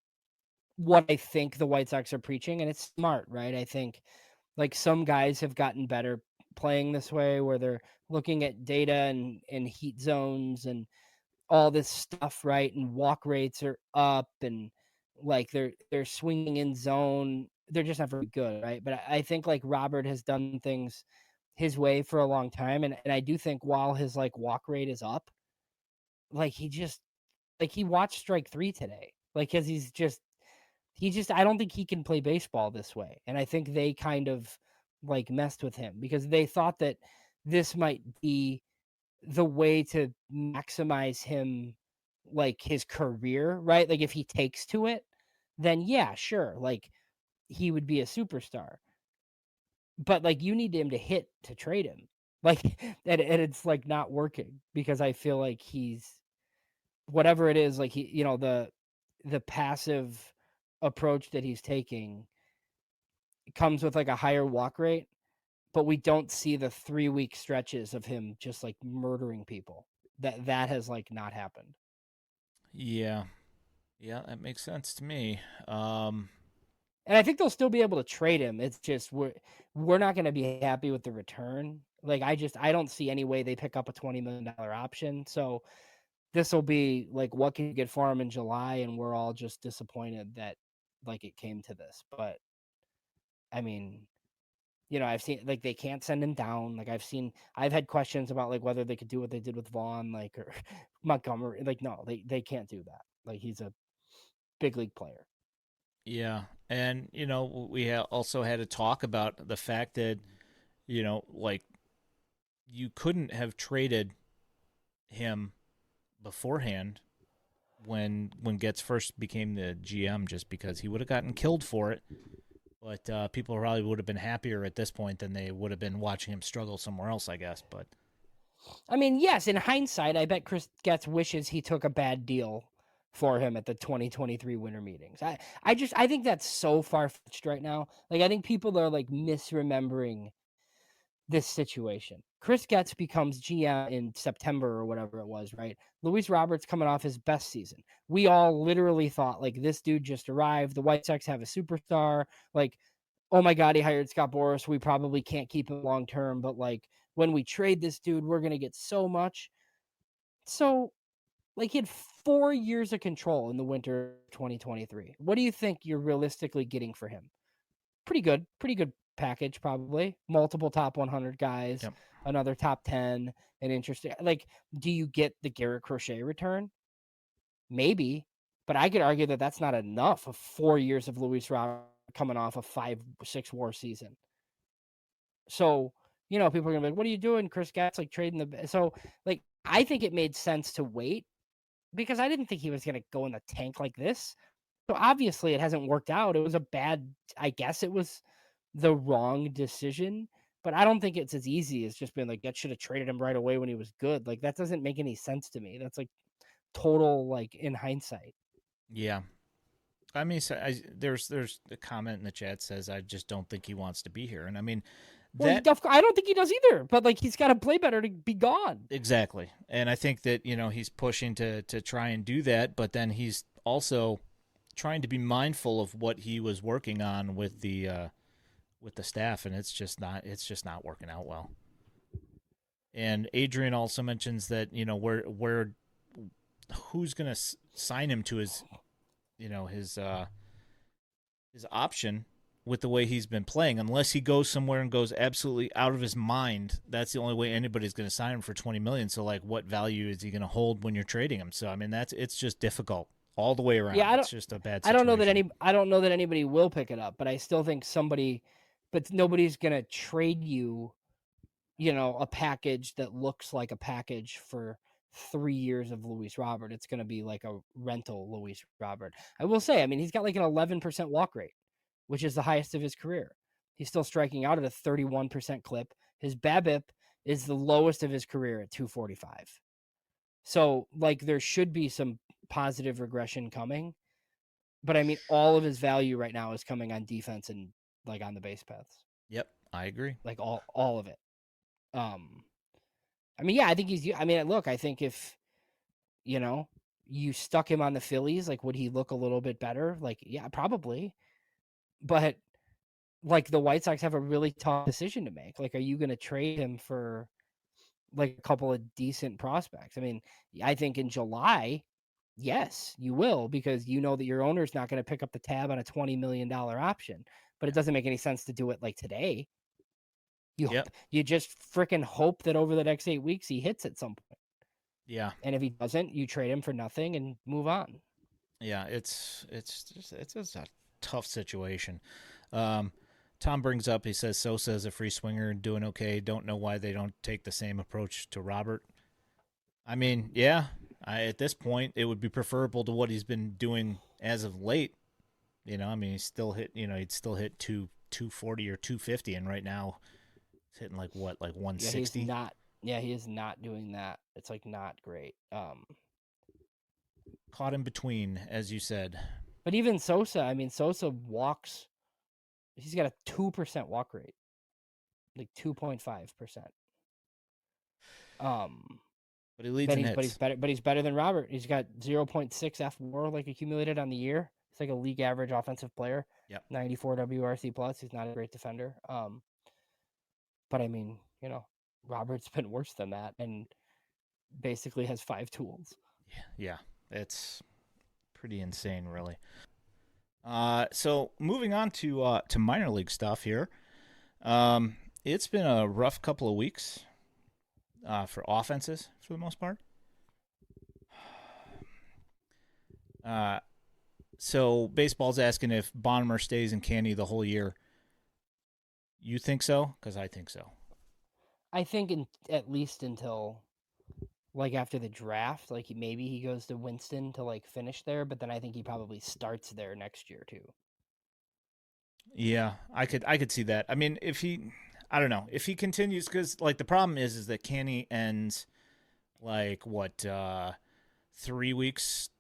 Speaker 2: what I think the White Sox are preaching, and it's smart, right? I think like some guys have gotten better playing this way where they're looking at data and heat zones and all this stuff, right? And walk rates are up and like they're swinging in zone. They're just not very good, right? But I think like Robert has done things his way for a long time. And I do think while his like walk rate is up, like he watched strike 3 today. Like, cause I don't think he can play baseball this way. And I think they kind of like messed with him because they thought that this might be the way to maximize him, like his career, right? Like if he takes to it, then yeah, sure. Like he would be a superstar. But like you need him to hit to trade him. Like and it's like not working because I feel like he's whatever it is, like he the passive approach that he's taking comes with like a higher walk rate, but we don't see the 3-week stretches of him just like murdering people. That has like not happened.
Speaker 1: Yeah, that makes sense to me.
Speaker 2: And I think they'll still be able to trade him. It's just we're not going to be happy with the return. Like I don't see any way they pick up a $20 million option. So this will be like what can you get for him in July, and we're all just disappointed that like it came to this. But I mean, I've seen like they can't send him down. Like I've had questions about like whether they could do what they did with Vaughn, like or Montgomery. Like no, they can't do that. Like he's a big league player.
Speaker 1: Yeah, and we also had a talk about the fact that like you couldn't have traded him beforehand when Getz first became the GM, just because he would have gotten killed for it. But people probably would have been happier at this point than they would have been watching him struggle somewhere else, I guess. But
Speaker 2: I mean, yes, in hindsight, I bet Chris Getz wishes he took a bad deal for him at the 2023 winter meetings. I think that's so far-fetched right now. Like I think people are like misremembering this situation. Chris Getz becomes GM in September or whatever it was, right? Luis Roberts coming off his best season. We all literally thought like this dude just arrived. The White Sox have a superstar. Like, oh my God, he hired Scott Boras. We probably can't keep him long term, but like when we trade this dude, we're gonna get so much. So like he had 4 years of control in the winter 2023. What do you think you're realistically getting for him? Pretty good package, probably. Multiple top 100 guys,
Speaker 1: yep.
Speaker 2: Another top 10, and interesting. Like, do you get the Garrett Crochet return? Maybe. But I could argue that that's not enough of 4 years of Luis Robert coming off a 5-6 WAR season. So, people are gonna be like, "What are you doing, Chris Gatz? Like trading the." So, like, I think it made sense to wait because I didn't think he was gonna go in the tank like this. So obviously, it hasn't worked out. It was a bad. I guess it was the wrong decision, but I don't think it's as easy as just being like, "That should have traded him right away when he was good." Like that doesn't make any sense to me. That's like total like in hindsight.
Speaker 1: Yeah. I mean, there's a comment in the chat says I just don't think he wants to be here, and I mean
Speaker 2: Well,
Speaker 1: that
Speaker 2: I don't think he does either. But like, he's got to play better to be gone.
Speaker 1: exactly, and I think that he's pushing to try and do that, but then he's also trying to be mindful of what he was working on with the staff, and it's just not working out well. And Adrian also mentions that where who's going to sign him to his his option with the way he's been playing. Unless he goes somewhere and goes absolutely out of his mind, that's the only way anybody's going to sign him for $20 million. So like, what value is he going to hold when you're trading him? So I mean, it's just difficult all the way around.
Speaker 2: Yeah,
Speaker 1: It's just a bad
Speaker 2: I
Speaker 1: situation.
Speaker 2: don't know that anybody will pick it up, but I still think but nobody's gonna trade you, a package that looks like a package for 3 years of Luis Robert. It's gonna be like a rental Luis Robert. I will say, I mean, he's got like an 11% walk rate, which is the highest of his career. He's still striking out at a 31% clip. His BABIP is the lowest of his career at 245. So like there should be some positive regression coming. But I mean, all of his value right now is coming on defense and like on the base paths.
Speaker 1: Yep, I agree.
Speaker 2: Like all of it. Um, I mean, yeah, I think he's. I mean, look, I think if you know you stuck him on the Phillies, like would he look a little bit better? Like, yeah, probably. But like the White Sox have a really tough decision to make. Like, are you going to trade him for like a couple of decent prospects? I mean, I think in July, yes, you will, because you know that your owner's not going to pick up the tab on a $20 million option. But it doesn't make any sense to do it like today.
Speaker 1: Yep.
Speaker 2: You just freaking hope that over the next 8 weeks he hits at some point.
Speaker 1: Yeah.
Speaker 2: And if he doesn't, you trade him for nothing and move on.
Speaker 1: Yeah. It's a tough situation. Um, Tom brings up, he says Sosa is a free swinger and doing okay. Don't know why they don't take the same approach to Robert. I mean, yeah, at this point, it would be preferable to what he's been doing as of late. I mean, he's still hit, he'd still hit 240 or 250, and right now he's hitting like what, like 160?
Speaker 2: He is not doing that. It's like not great.
Speaker 1: Caught in between, as you said.
Speaker 2: But even Sosa, I mean, Sosa walks. He's got a 2% walk rate, like 2.5%.
Speaker 1: But he leads in hits.
Speaker 2: But he's better. But he's better than Robert. He's got 0.6 FWAR like accumulated on the year. It's like a league average offensive player.
Speaker 1: Yep.
Speaker 2: 94 WRC plus. He's not a great defender. But I mean, Robert's been worse than that, and basically has 5 tools.
Speaker 1: Yeah, it's pretty insane, really. So moving on to minor league stuff here. It's been a rough couple of weeks for offenses for the most part. So baseball's asking if Bonner stays in Canny the whole year. You think so? Because I think so.
Speaker 2: I think at least until like after the draft, like maybe he goes to Winston to like finish there, but then I think he probably starts there next year too.
Speaker 1: Yeah, I could see that. I mean, I don't know, if he continues, because like the problem is that Canny ends like what 3 weeks,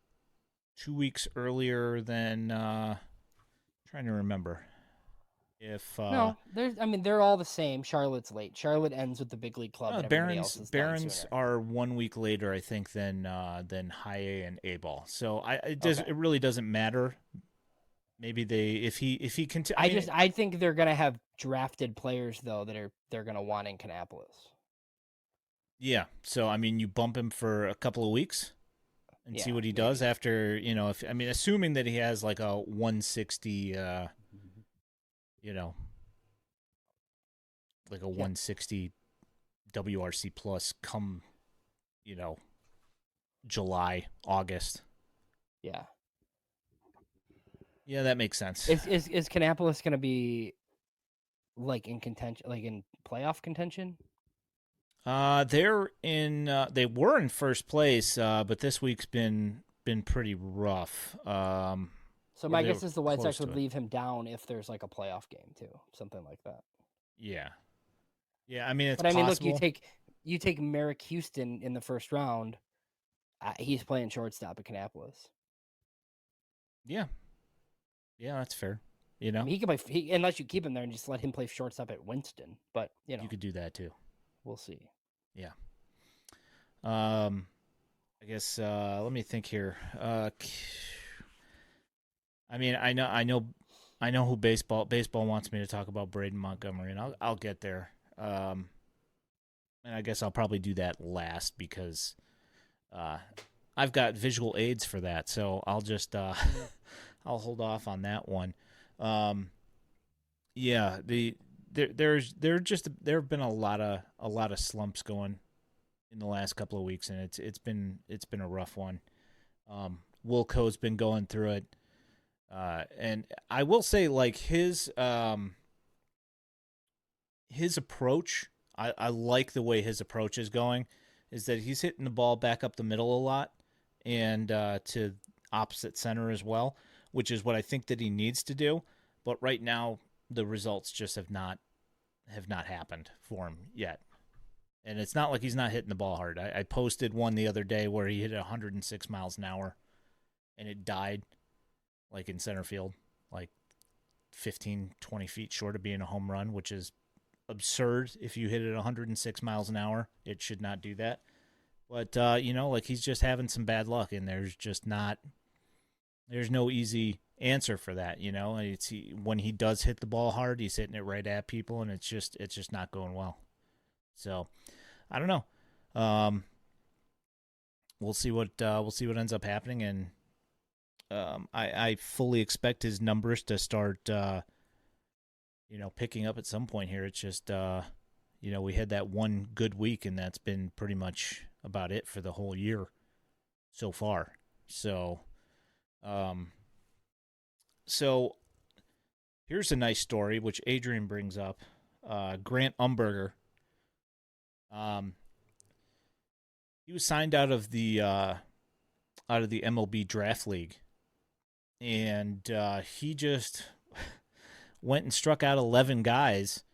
Speaker 1: 2 weeks earlier than trying to remember. If
Speaker 2: no, they're all the same. Charlotte's late. Charlotte ends with the big league club. And
Speaker 1: Barons are 1 week later, I think, than High A and A ball. So it really doesn't matter. Maybe if he continues.
Speaker 2: I think they're gonna have drafted players though that they're gonna want in Kannapolis.
Speaker 1: Yeah. So I mean, you bump him for a couple of weeks and see what he does after. Assuming that he has like a 160. Like a 160 WRC plus come, July, August.
Speaker 2: Yeah.
Speaker 1: Yeah, that makes sense.
Speaker 2: Is Kannapolis going to be like in contention, like in playoff contention?
Speaker 1: They're in. They were in first place, but this week's been pretty rough.
Speaker 2: So
Speaker 1: Or
Speaker 2: my
Speaker 1: they were
Speaker 2: guess is the White
Speaker 1: close
Speaker 2: Sox
Speaker 1: to
Speaker 2: would
Speaker 1: it.
Speaker 2: leave him down if there's like a playoff game too, something like that.
Speaker 1: Yeah, yeah. I mean, it's
Speaker 2: But I mean, look,
Speaker 1: possible.
Speaker 2: you take Merrick Houston in the first round. He's playing shortstop at Kannapolis.
Speaker 1: Yeah, yeah, that's fair. You
Speaker 2: I
Speaker 1: know,
Speaker 2: mean, he can play unless you keep him there and just let him play shortstop at Winston. But
Speaker 1: you could do that too.
Speaker 2: we'll see.
Speaker 1: Yeah. Um, I guess. Let me think here. I mean, I know who baseball wants me to talk about Braden Montgomery, and I'll get there. And I guess I'll probably do that last because uh, I've got visual aids for that, so I'll just I'll hold off on that one. Um, yeah, there have been a lot of slumps going in the last couple of weeks, and it's been a rough one. Wilco's been going through it, and I will say like his approach. I like the way his approach is going. Is that he's hitting the ball back up the middle a lot and to opposite center as well, which is what I think that he needs to do. But right now, the results just have not happened for him yet. And it's not like he's not hitting the ball hard. I posted one the other day where he hit 106 miles an hour, and it died like in center field, like 15, 20 feet short of being a home run, which is absurd. If you hit it 106 miles an hour, it should not do that. But like he's just having some bad luck, and there's no easy answer for that. When he does hit the ball hard, he's hitting it right at people, and it's just not going well. So I don't know. Um, we'll see what ends up happening, and I fully expect his numbers to start picking up at some point here. It's just we had that one good week, and that's been pretty much about it for the whole year so far. Um, so here's a nice story which Adrian brings up. Grant Umberger. He was signed out of the MLB draft league, and he just went and struck out 11 guys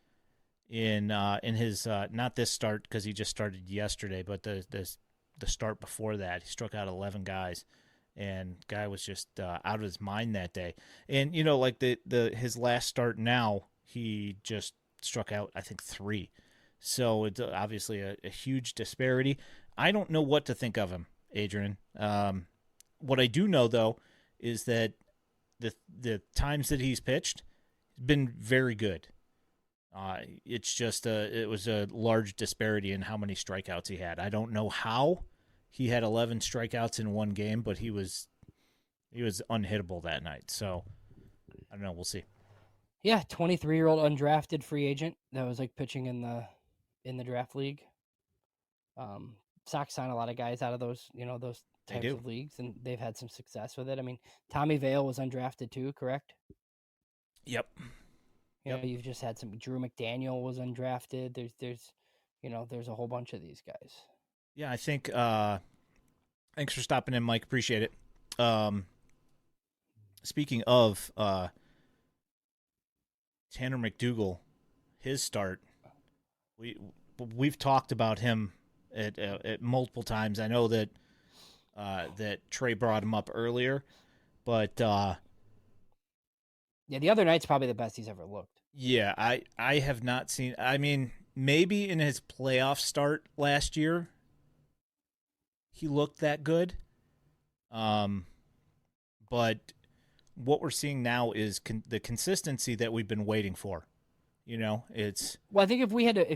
Speaker 1: in his not this start because he just started yesterday, but the start before that he struck out 11 guys, and guy was just out of his mind that day. And like the his last start now, he just struck out I think 3. So it's obviously a huge disparity. I don't know what to think of him, Adrian. What I do know though is that the times that he's pitched been very good. It's just it was a large disparity in how many strikeouts he had. I don't know how he had 11 strikeouts in one game, but he was unhittable that night. So I don't know. We'll see.
Speaker 2: Yeah, 23-year-old undrafted free agent that was like pitching in the draft league. Sox sign a lot of guys out of those those types of leagues, and they've had some success with it. I mean, Tommy Vale was undrafted too, correct?
Speaker 1: Yep.
Speaker 2: You've just had some. Drew McDaniel was undrafted. There's a whole bunch of these guys.
Speaker 1: Yeah, I think. Thanks for stopping in, Mike. Appreciate it. Speaking of Tanner McDougal, his start, we've talked about him at multiple times. I know that that Trey brought him up earlier, but
Speaker 2: yeah, the other night's probably the best he's ever looked.
Speaker 1: Yeah, I have not seen. I mean, maybe in his playoff start last year, he looked that good. But what we're seeing now is the consistency that we've been waiting for. It's
Speaker 2: well, I think if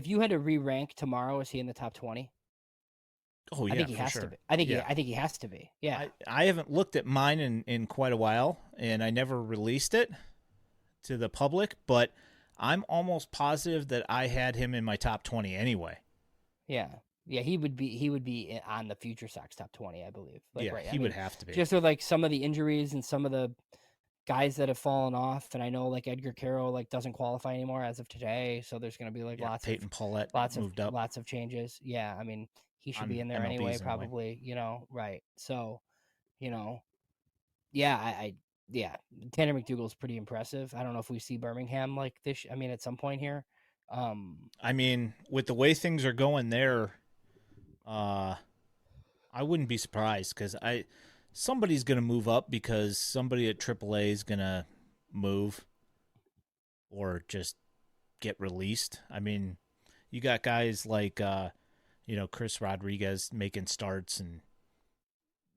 Speaker 2: you had to re-rank tomorrow, is he in the top 20?
Speaker 1: Oh yeah,
Speaker 2: I think he
Speaker 1: for
Speaker 2: has
Speaker 1: sure.
Speaker 2: to be. I think he has to be. Yeah.
Speaker 1: I haven't looked at mine in quite a while, and I never released it to the public, but I'm almost positive that I had him in my top 20 anyway.
Speaker 2: Yeah. Yeah, he would be on the FutureSox top 20, I believe.
Speaker 1: He would have to be.
Speaker 2: Just with like some of the injuries and some of the guys that have fallen off, and I know like Edgar Caro like doesn't qualify anymore as of today, so there's going to be like
Speaker 1: Yeah, Peyton Paulette moved up
Speaker 2: lots of changes. Yeah, I mean he should be
Speaker 1: on
Speaker 2: in there anyway,
Speaker 1: MLB's anyway.
Speaker 2: probably. Right? So you know, yeah, yeah, Tanner McDougal's pretty impressive. I don't know if we see Birmingham like this. I mean, at some point here.
Speaker 1: I mean, with the way things are going there, uh, I wouldn't be surprised because somebody's going to move up because somebody at AAA is going to move or just get released. I mean, you got guys like Chris Rodriguez making starts, and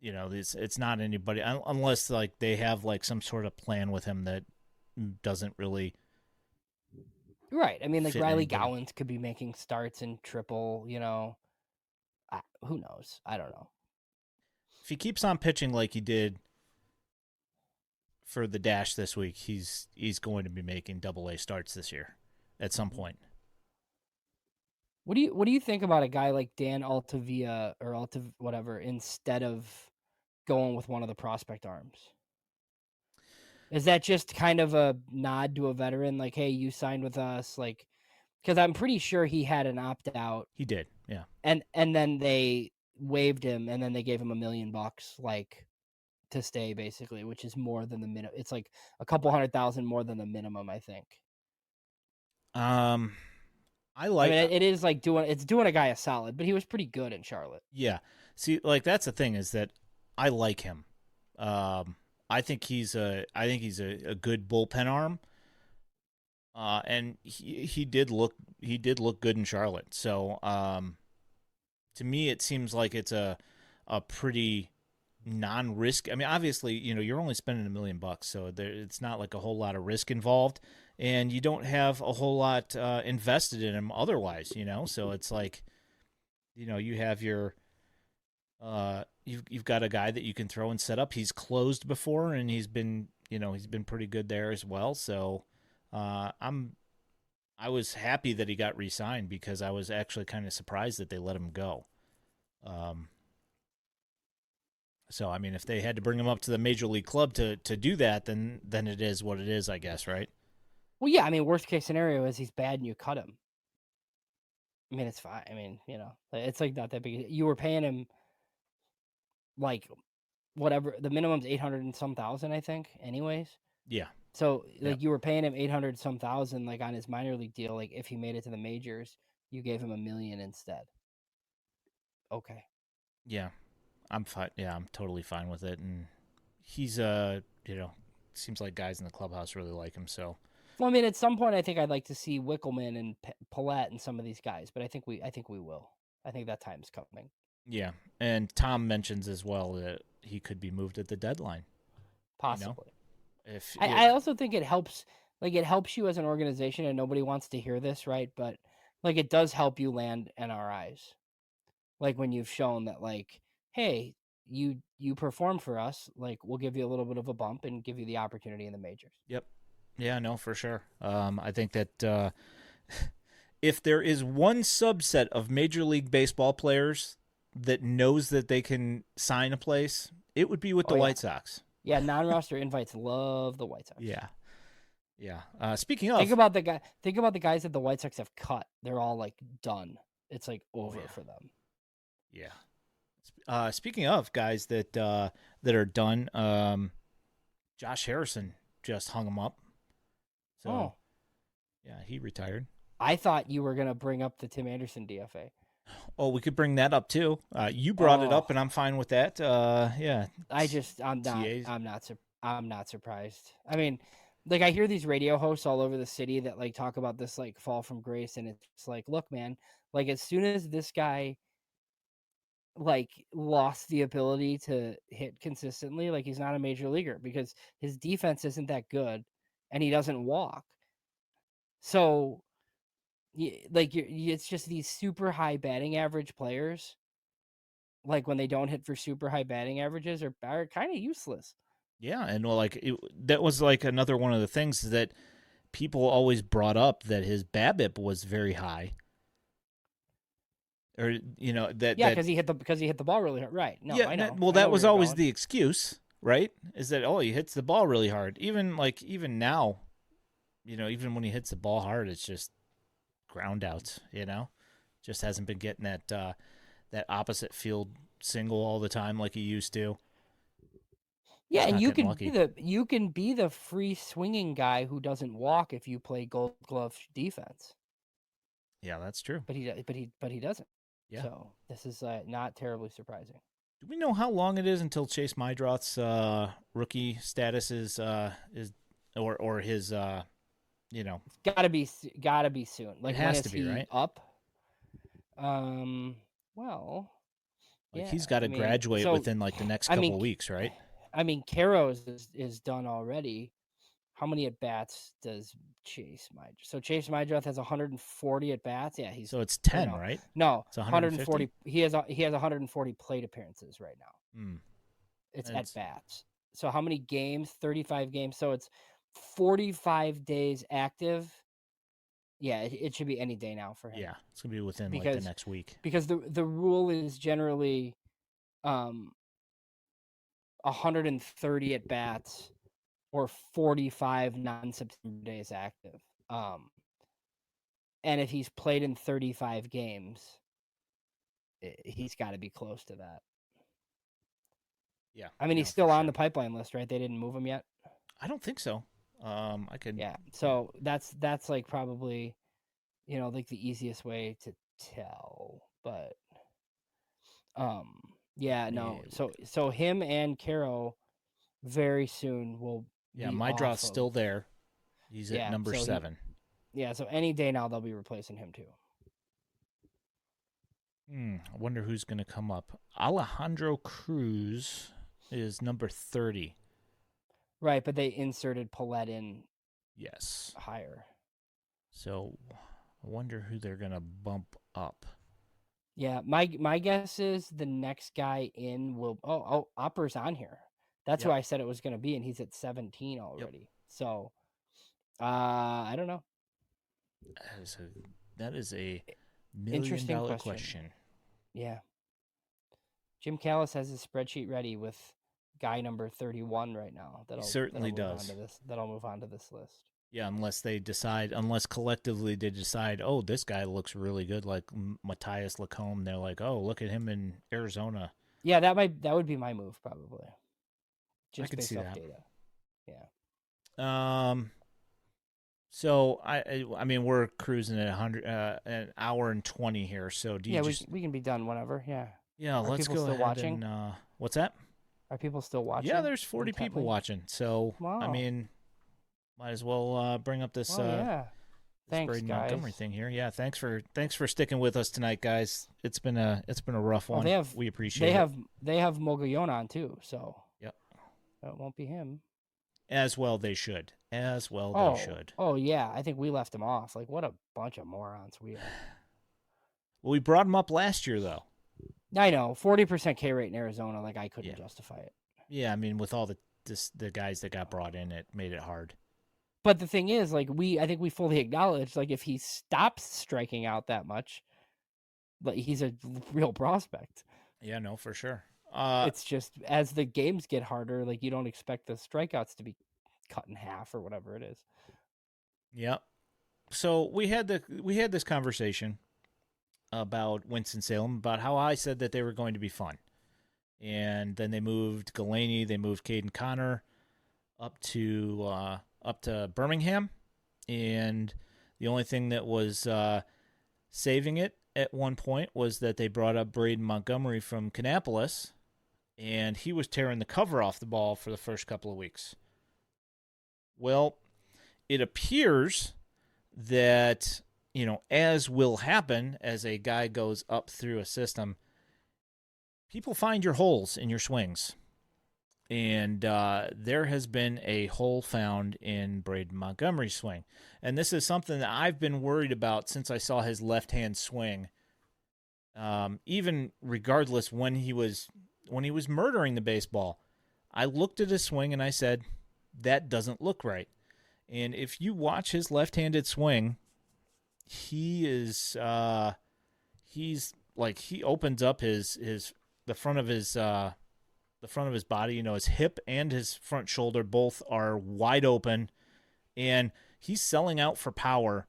Speaker 1: it's not anybody unless like they have like some sort of plan with him that doesn't really
Speaker 2: right. I mean, like
Speaker 1: fit
Speaker 2: Riley
Speaker 1: anybody.
Speaker 2: Gowans could be making starts in triple. Who knows? I don't know.
Speaker 1: If he keeps on pitching like he did for the Dash this week, he's going to be making AA starts this year at some point.
Speaker 2: What do you think about a guy like Dan Altavia or whatever instead of going with one of the prospect arms? Is that just kind of a nod to a veteran, like, hey, you signed with us, like, because I'm pretty sure he had an opt out.
Speaker 1: He did, yeah.
Speaker 2: And then they waived him, and then they gave him $1 million, like, to stay basically, which is more than the minimum. It's like a couple $100,000 more than the minimum, I think.
Speaker 1: I like.
Speaker 2: I mean, it is like doing a guy a solid, but he was pretty good in Charlotte.
Speaker 1: Yeah. See, like that's the thing is that I like him. I think he's a good bullpen arm. And he did look good in Charlotte. So to me, it seems like it's a pretty non-risk. I mean, obviously, you're only spending $1 million, so it's not like a whole lot of risk involved, and you don't have a whole lot invested in him otherwise. So it's like, you have your you've got a guy that you can throw and set up. He's closed before, and he's been pretty good there as well. So I was happy that he got re-signed because I was actually kind of surprised that they let him go. So I mean, if they had to bring him up to the major league club to do that, then it is what it is, I guess, right?
Speaker 2: Well, yeah, I mean, worst case scenario is he's bad and you cut him. I mean, it's fine. I mean, it's like not that big. You were paying him like whatever the minimum's 800 and some thousand, I think. Anyways,
Speaker 1: Yeah.
Speaker 2: so like
Speaker 1: Yep.
Speaker 2: you were paying him 800 some thousand, like on his minor league deal. Like if he made it to the majors, you gave him $1 million instead. Okay.
Speaker 1: Yeah. I'm fine. Yeah, I'm totally fine with it. And he's seems like guys in the clubhouse really like him. So.
Speaker 2: Well, I mean, at some point, I think I'd like to see Wickelman and Paulette and some of these guys, but I think we will. I think that time's coming.
Speaker 1: Yeah, and Tom mentions as well that he could be moved at the deadline.
Speaker 2: Possibly.
Speaker 1: If
Speaker 2: I also think it helps. Like it helps you as an organization, and nobody wants to hear this, right? But like it does help you land NRIs. Like when you've shown that, like, hey, you perform for us, like we'll give you a little bit of a bump and give you the opportunity in the majors.
Speaker 1: Yep. Yeah, no, for sure. I think that if there is one subset of Major League Baseball players that knows that they can sign a place, it would be with the White Sox.
Speaker 2: Yeah, non-roster invites love the White Sox.
Speaker 1: Yeah. Yeah. Speaking of,
Speaker 2: think about the guys that the White Sox have cut. They're all like done. It's like over for them.
Speaker 1: Yeah. Speaking of guys that are done, Josh Harrison just hung him up. So, yeah, he retired.
Speaker 2: I thought you were gonna bring up the Tim Anderson DFA.
Speaker 1: Oh, we could bring that up too. You brought it up, and I'm fine with that. Yeah.
Speaker 2: I'm not surprised. I mean, like I hear these radio hosts all over the city that like talk about this like fall from grace, and it's like, look, man, like as soon as this guy like lost the ability to hit consistently, like he's not a major leaguer because his defense isn't that good, and he doesn't walk. So it's just these super high batting average players, like when they don't hit for super high batting averages, are kind of useless.
Speaker 1: Yeah, and that was like another one of the things that people always brought up, that his BABIP was very high, or that
Speaker 2: because he hit the ball really hard. Right? No,
Speaker 1: yeah,
Speaker 2: I know.
Speaker 1: Well, that was always the excuse, right? Is that he hits the ball really hard. Even now, even when he hits the ball hard, it's just ground outs. Just hasn't been getting that opposite field single all the time like he used to.
Speaker 2: Yeah,
Speaker 1: Just
Speaker 2: and
Speaker 1: not getting lucky.
Speaker 2: you can be the free swinging guy who doesn't walk if you play Gold Glove defense.
Speaker 1: Yeah, that's true.
Speaker 2: But he doesn't.
Speaker 1: Yeah.
Speaker 2: So this is not terribly surprising.
Speaker 1: Do we know how long it is until Chase Mydroth's rookie status is or his
Speaker 2: It's gotta be soon. Like,
Speaker 1: it
Speaker 2: when
Speaker 1: has
Speaker 2: is
Speaker 1: to be,
Speaker 2: he
Speaker 1: right?
Speaker 2: up? Well,
Speaker 1: Like
Speaker 2: yeah.
Speaker 1: he's got to
Speaker 2: I mean,
Speaker 1: graduate
Speaker 2: so
Speaker 1: within like the next
Speaker 2: I
Speaker 1: couple
Speaker 2: mean,
Speaker 1: of weeks, right?
Speaker 2: Caro's is done already. How many at bats does Chase Mydroth? So Chase Mydroth has 140 at bats. Yeah,
Speaker 1: So it's
Speaker 2: or
Speaker 1: 10, right?
Speaker 2: no,
Speaker 1: It's 150.
Speaker 2: 140. He has 140 plate appearances right now.
Speaker 1: Hmm.
Speaker 2: It's at
Speaker 1: It's
Speaker 2: bats. So how many games? 35 games. So it's 45 days active. Yeah, it should be any day now for him.
Speaker 1: Yeah, it's gonna be within like the
Speaker 2: because
Speaker 1: next week.
Speaker 2: because the rule is generally 130 at bats or 45 non-September days active. And if he's played in 35 games, he's got to be close to that.
Speaker 1: Yeah.
Speaker 2: I mean, he's still on the pipeline list, right? They didn't move him yet.
Speaker 1: I don't think so. I could.
Speaker 2: Yeah. So that's like probably, like the easiest way to tell. But yeah, no. So him and Caro very soon will
Speaker 1: Yeah,
Speaker 2: be
Speaker 1: my draw's
Speaker 2: off of,
Speaker 1: still there. He's at number 7.
Speaker 2: So any day now they'll be replacing him too.
Speaker 1: I wonder who's going to come up. Alejandro Cruz is number 30.
Speaker 2: Right, but they inserted Paulette in.
Speaker 1: Yes.
Speaker 2: Higher.
Speaker 1: So I wonder who they're going to bump up.
Speaker 2: Yeah, my guess is the next guy in will. Opper's on here. That's who I said it was going to be, and he's at 17 already. Yep. So, I don't know.
Speaker 1: That is a $1 million question.
Speaker 2: Yeah. Jim Callis has his spreadsheet ready with guy number 31 right now.
Speaker 1: He certainly does.
Speaker 2: That'll move on to this list.
Speaker 1: Yeah, unless collectively they decide, this guy looks really good, like Matthias Lacombe. They're like, look at him in Arizona.
Speaker 2: Yeah, that would be my move probably. Just
Speaker 1: I could
Speaker 2: based
Speaker 1: see
Speaker 2: off
Speaker 1: that.
Speaker 2: data. Yeah.
Speaker 1: So I mean we're cruising at an hour and 20 here. So do you
Speaker 2: we can be done whenever. Yeah.
Speaker 1: Yeah, let's go ahead. Watching? What's that?
Speaker 2: Are people still watching?
Speaker 1: Yeah, there's 40 people watching. So
Speaker 2: wow.
Speaker 1: I mean, might as well bring up this.
Speaker 2: Thanks,
Speaker 1: Braden
Speaker 2: guys.
Speaker 1: Montgomery thing here. Yeah, thanks for sticking with us tonight, guys. It's been a rough one. We appreciate it.
Speaker 2: They have Mogollon on too, so
Speaker 1: yep.
Speaker 2: It won't be him.
Speaker 1: As well they should. They should.
Speaker 2: Oh yeah, I think we left him off. Like, what a bunch of morons we are.
Speaker 1: Well, we brought him up last year though.
Speaker 2: I know, 40% K rate in Arizona. Like, I couldn't justify it.
Speaker 1: Yeah, I mean, with all the guys that got brought in, it made it hard.
Speaker 2: But the thing is, like, I think we fully acknowledge, like, if he stops striking out that much, like, he's a real prospect.
Speaker 1: Yeah, no, for sure.
Speaker 2: It's just as the games get harder, like, you don't expect the strikeouts to be cut in half or whatever it is.
Speaker 1: Yeah. So we had this conversation about Winston-Salem, about how I said that they were going to be fun. And then they moved Galaney, they moved Caden Connor up to Birmingham. And the only thing that was saving it at one point was that they brought up Braden Montgomery from Kannapolis, and he was tearing the cover off the ball for the first couple of weeks. Well, it appears that, as will happen as a guy goes up through a system, people find your holes in your swings. And there has been a hole found in Braden Montgomery's swing. And this is something that I've been worried about since I saw his left-hand swing. Even regardless when he was murdering the baseball, I looked at his swing and I said, that doesn't look right. And if you watch his left-handed swing, he is he opens up the front of his the front of his body. His hip and his front shoulder both are wide open, and he's selling out for power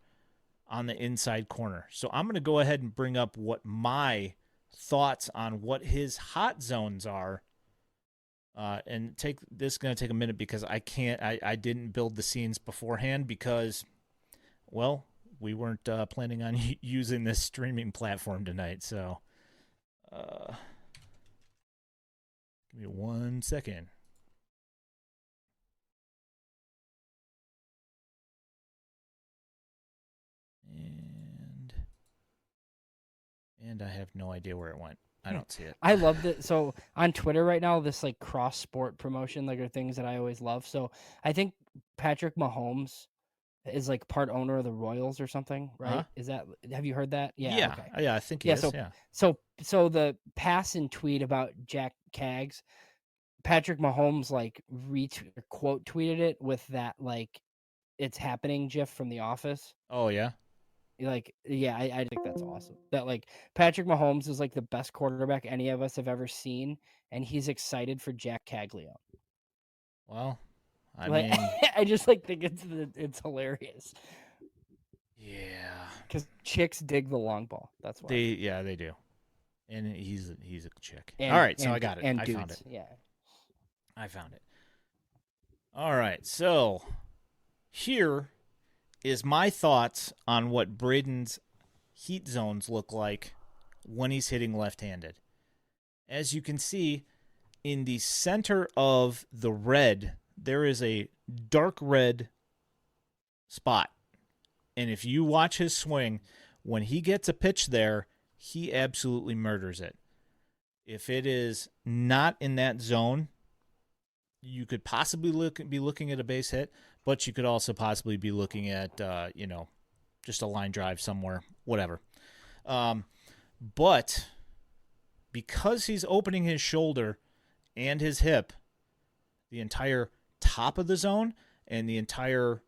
Speaker 1: on the inside corner. So I'm going to go ahead and bring up what my thoughts on what his hot zones are. And this is going to take a minute because I didn't build the scenes beforehand because, well, we weren't planning on using this streaming platform tonight. So, give me 1 second. And I have no idea where it went. I don't see it.
Speaker 2: I love that. So on Twitter right now, this like cross sport promotion, like are things that I always love. So I think Patrick Mahomes is like part owner of the Royals or something, right?
Speaker 1: Uh-huh.
Speaker 2: Is that, have you heard that? Yeah.
Speaker 1: Yeah.
Speaker 2: Okay.
Speaker 1: Yeah, I think he
Speaker 2: Yeah.
Speaker 1: is.
Speaker 2: So,
Speaker 1: Yeah.
Speaker 2: so the pass and tweet about Jack Cags, Patrick Mahomes like quote tweeted it with that like it's happening gif from The Office.
Speaker 1: Oh, yeah.
Speaker 2: Like, yeah, I think that's awesome. That like Patrick Mahomes is like the best quarterback any of us have ever seen, and he's excited for Jack Caglio.
Speaker 1: Well, I
Speaker 2: Like,
Speaker 1: mean,
Speaker 2: I just like think it's hilarious
Speaker 1: yeah.
Speaker 2: because chicks dig the long ball. That's why
Speaker 1: They do. And he's a chick.
Speaker 2: And,
Speaker 1: all right, so
Speaker 2: and,
Speaker 1: I got it.
Speaker 2: And
Speaker 1: I
Speaker 2: dudes,
Speaker 1: found it.
Speaker 2: yeah.
Speaker 1: I found it. All right, so here is my thoughts on what Braden's heat zones look like when he's hitting left-handed. As you can see, in the center of the red, there is a dark red spot. And if you watch his swing, when he gets a pitch there, he absolutely murders it. If it is not in that zone, you could possibly be looking at a base hit, but you could also possibly be looking at, just a line drive somewhere, whatever. But because he's opening his shoulder and his hip, the entire top of the zone and the entire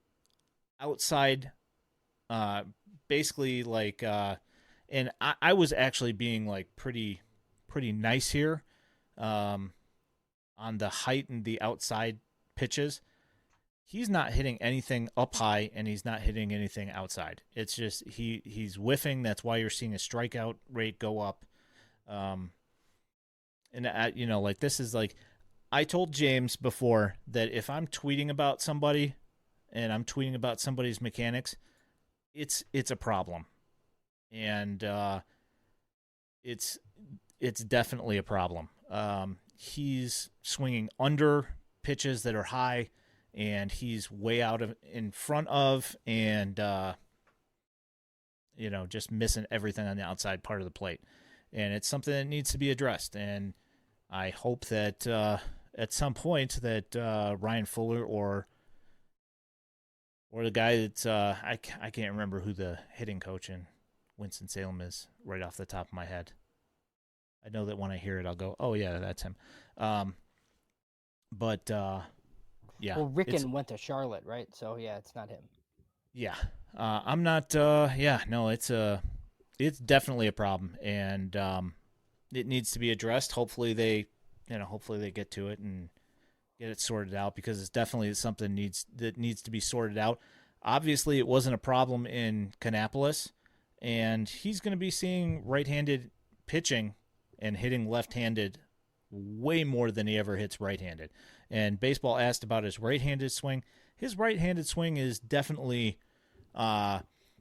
Speaker 1: outside, basically like, and I was actually being like pretty nice here, on the height and the outside pitches. He's not hitting anything up high, and he's not hitting anything outside. It's just he's whiffing. That's why you're seeing a strikeout rate go up. Like this is like, I told James before that if I'm tweeting about somebody and I'm tweeting about somebody's mechanics, it's a problem, and it's definitely a problem. He's swinging under pitches that are high, and he's way out in front of, and just missing everything on the outside part of the plate. And it's something that needs to be addressed. And I hope that at some point that Ryan Fuller or the guy that's I can't remember who the hitting coach in Winston-Salem is right off the top of my head. I know that when I hear it, I'll go, oh, yeah, that's him. But, yeah.
Speaker 2: Well, Rickon went to Charlotte, right? So, yeah, it's not him.
Speaker 1: Yeah. I'm not, no, it's definitely a problem. And it needs to be addressed. Hopefully they get to it and get it sorted out, because it's definitely something that needs to be sorted out. Obviously, it wasn't a problem in Kannapolis, and he's going to be seeing right-handed pitching and hitting left-handed way more than he ever hits right-handed. And baseball asked about his right-handed swing. His right-handed swing is definitely,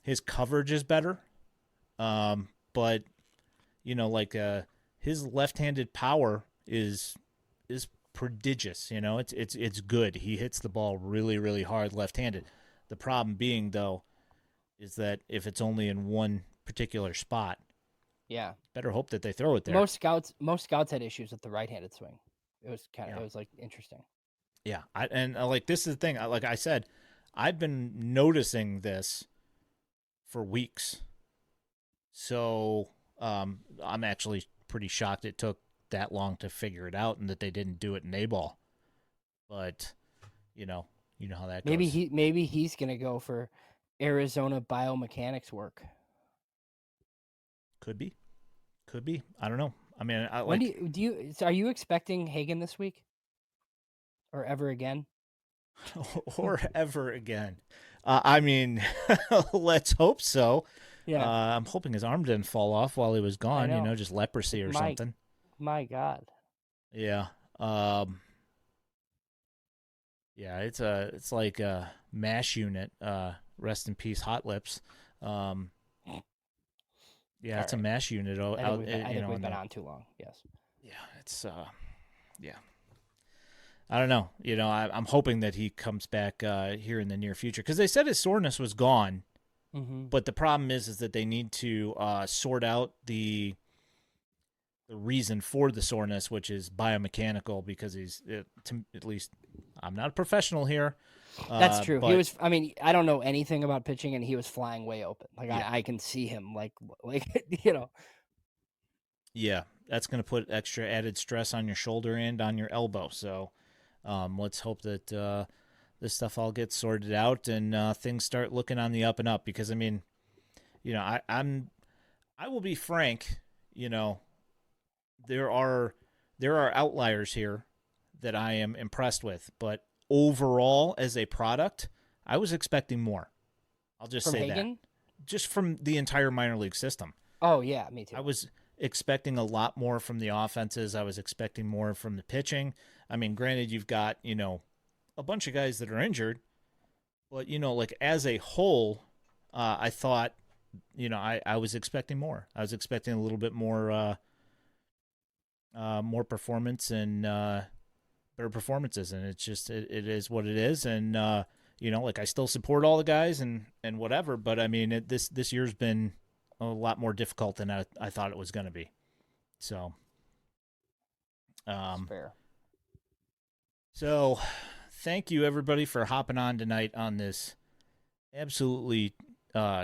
Speaker 1: his coverage is better. But his left-handed power is prodigious. It's good. He hits the ball really, really hard left-handed. The problem being, though, is that if it's only in one particular spot,
Speaker 2: yeah,
Speaker 1: better hope that they throw it there.
Speaker 2: Most scouts had issues with the right-handed swing. It was it was like interesting.
Speaker 1: Yeah, this is the thing. Like I said, I've been noticing this for weeks. So I'm actually pretty shocked it took that long to figure it out, and that they didn't do it in A-ball. But you know how that goes.
Speaker 2: Maybe he's gonna go for Arizona biomechanics work.
Speaker 1: Could be. I don't know. I mean, I
Speaker 2: When
Speaker 1: like
Speaker 2: are you expecting Hagen this week or ever again?
Speaker 1: or ever again. I mean, let's hope so.
Speaker 2: Yeah,
Speaker 1: I'm hoping his arm didn't fall off while he was
Speaker 2: I
Speaker 1: gone.
Speaker 2: know.
Speaker 1: Just leprosy or
Speaker 2: My
Speaker 1: something.
Speaker 2: my God.
Speaker 1: Yeah. Yeah. It's like a mash unit. Rest in peace, Hot Lips. Um, yeah,
Speaker 2: All
Speaker 1: it's a
Speaker 2: right.
Speaker 1: mash unit
Speaker 2: I think we've
Speaker 1: in
Speaker 2: been
Speaker 1: the
Speaker 2: on too long. Yes.
Speaker 1: yeah. It's yeah. I don't know. I'm hoping that he comes back here in the near future because they said his soreness was gone.
Speaker 2: Mm-hmm.
Speaker 1: But the problem is that they need to sort out the reason for the soreness, which is biomechanical, because at least I'm not a professional here,
Speaker 2: That's true. He
Speaker 1: but
Speaker 2: was. I mean, I don't know anything about pitching, and he was flying way open. Like
Speaker 1: yeah,
Speaker 2: I can see him. Like
Speaker 1: yeah, that's going to put extra added stress on your shoulder and on your elbow. So let's hope that this stuff all gets sorted out and things start looking on the up and up. Because I mean, I will be frank. You know, there are outliers here that I am impressed with, but overall as a product, I was expecting more. I'll just
Speaker 2: from
Speaker 1: say that.
Speaker 2: Hagen.
Speaker 1: Just from the entire minor league system.
Speaker 2: Oh yeah, me
Speaker 1: I
Speaker 2: too.
Speaker 1: was expecting a lot more from the offenses. I was expecting more from the pitching. I mean, granted you've got, a bunch of guys that are injured, but like as a whole, I thought, I was expecting more. I was expecting a little bit more performance and better performances, and it's just it is what it is, and like I still support all the guys and whatever, but I mean this year's been a lot more difficult than I thought it was going to be. So,
Speaker 2: It's
Speaker 1: um,
Speaker 2: fair.
Speaker 1: so thank you everybody for hopping on tonight on this absolutely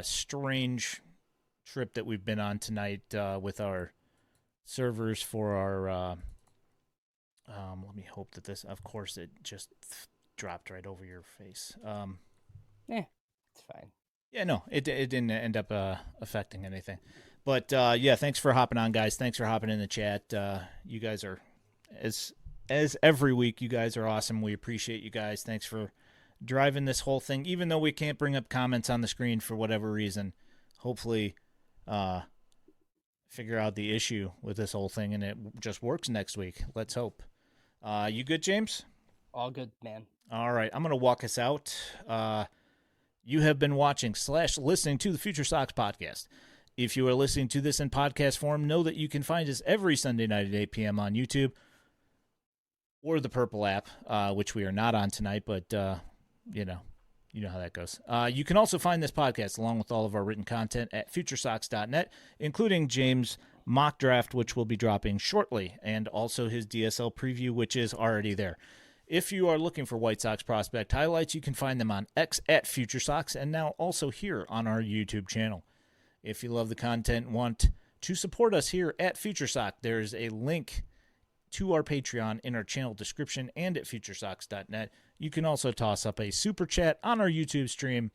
Speaker 1: strange trip that we've been on tonight with our servers for our. Let me hope that this. Of course, it just dropped right over your face.
Speaker 2: It's fine.
Speaker 1: Yeah, no, it didn't end up affecting anything. But yeah, thanks for hopping on, guys. Thanks for hopping in the chat. You guys are as every week. You guys are awesome. We appreciate you guys. Thanks for driving this whole thing. Even though we can't bring up comments on the screen for whatever reason, hopefully, figure out the issue with this whole thing and it just works next week. Let's hope. You good, James?
Speaker 2: All good, man.
Speaker 1: All right, I'm gonna walk us out. You have been watching / listening to the FutureSox podcast. If you are listening to this in podcast form, know that you can find us every Sunday night at 8 p.m. on YouTube or the Purple app, which we are not on tonight, but you know how that goes. You can also find this podcast along with all of our written content at FutureSox.net, including James' mock draft, which will be dropping shortly, and also his DSL preview, which is already there. If you are looking for White Sox prospect highlights, you can find them on X at FutureSox and now also here on our YouTube channel. If you love the content and want to support us here at FutureSox, there's a link to our Patreon in our channel description and at FutureSox.net. You can also toss up a super chat on our YouTube stream.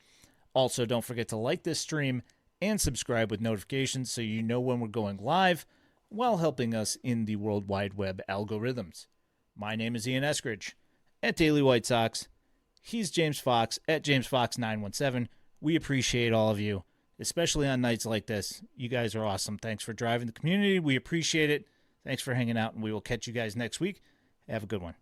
Speaker 1: Also, don't forget to like this stream and subscribe with notifications so you know when we're going live while helping us in the World Wide Web algorithms. My name is Ian Eskridge at Daily White Sox. He's James Fox at JamesFox917. We appreciate all of you, especially on nights like this. You guys are awesome. Thanks for driving the community. We appreciate it. Thanks for hanging out, and we will catch you guys next week. Have a good one.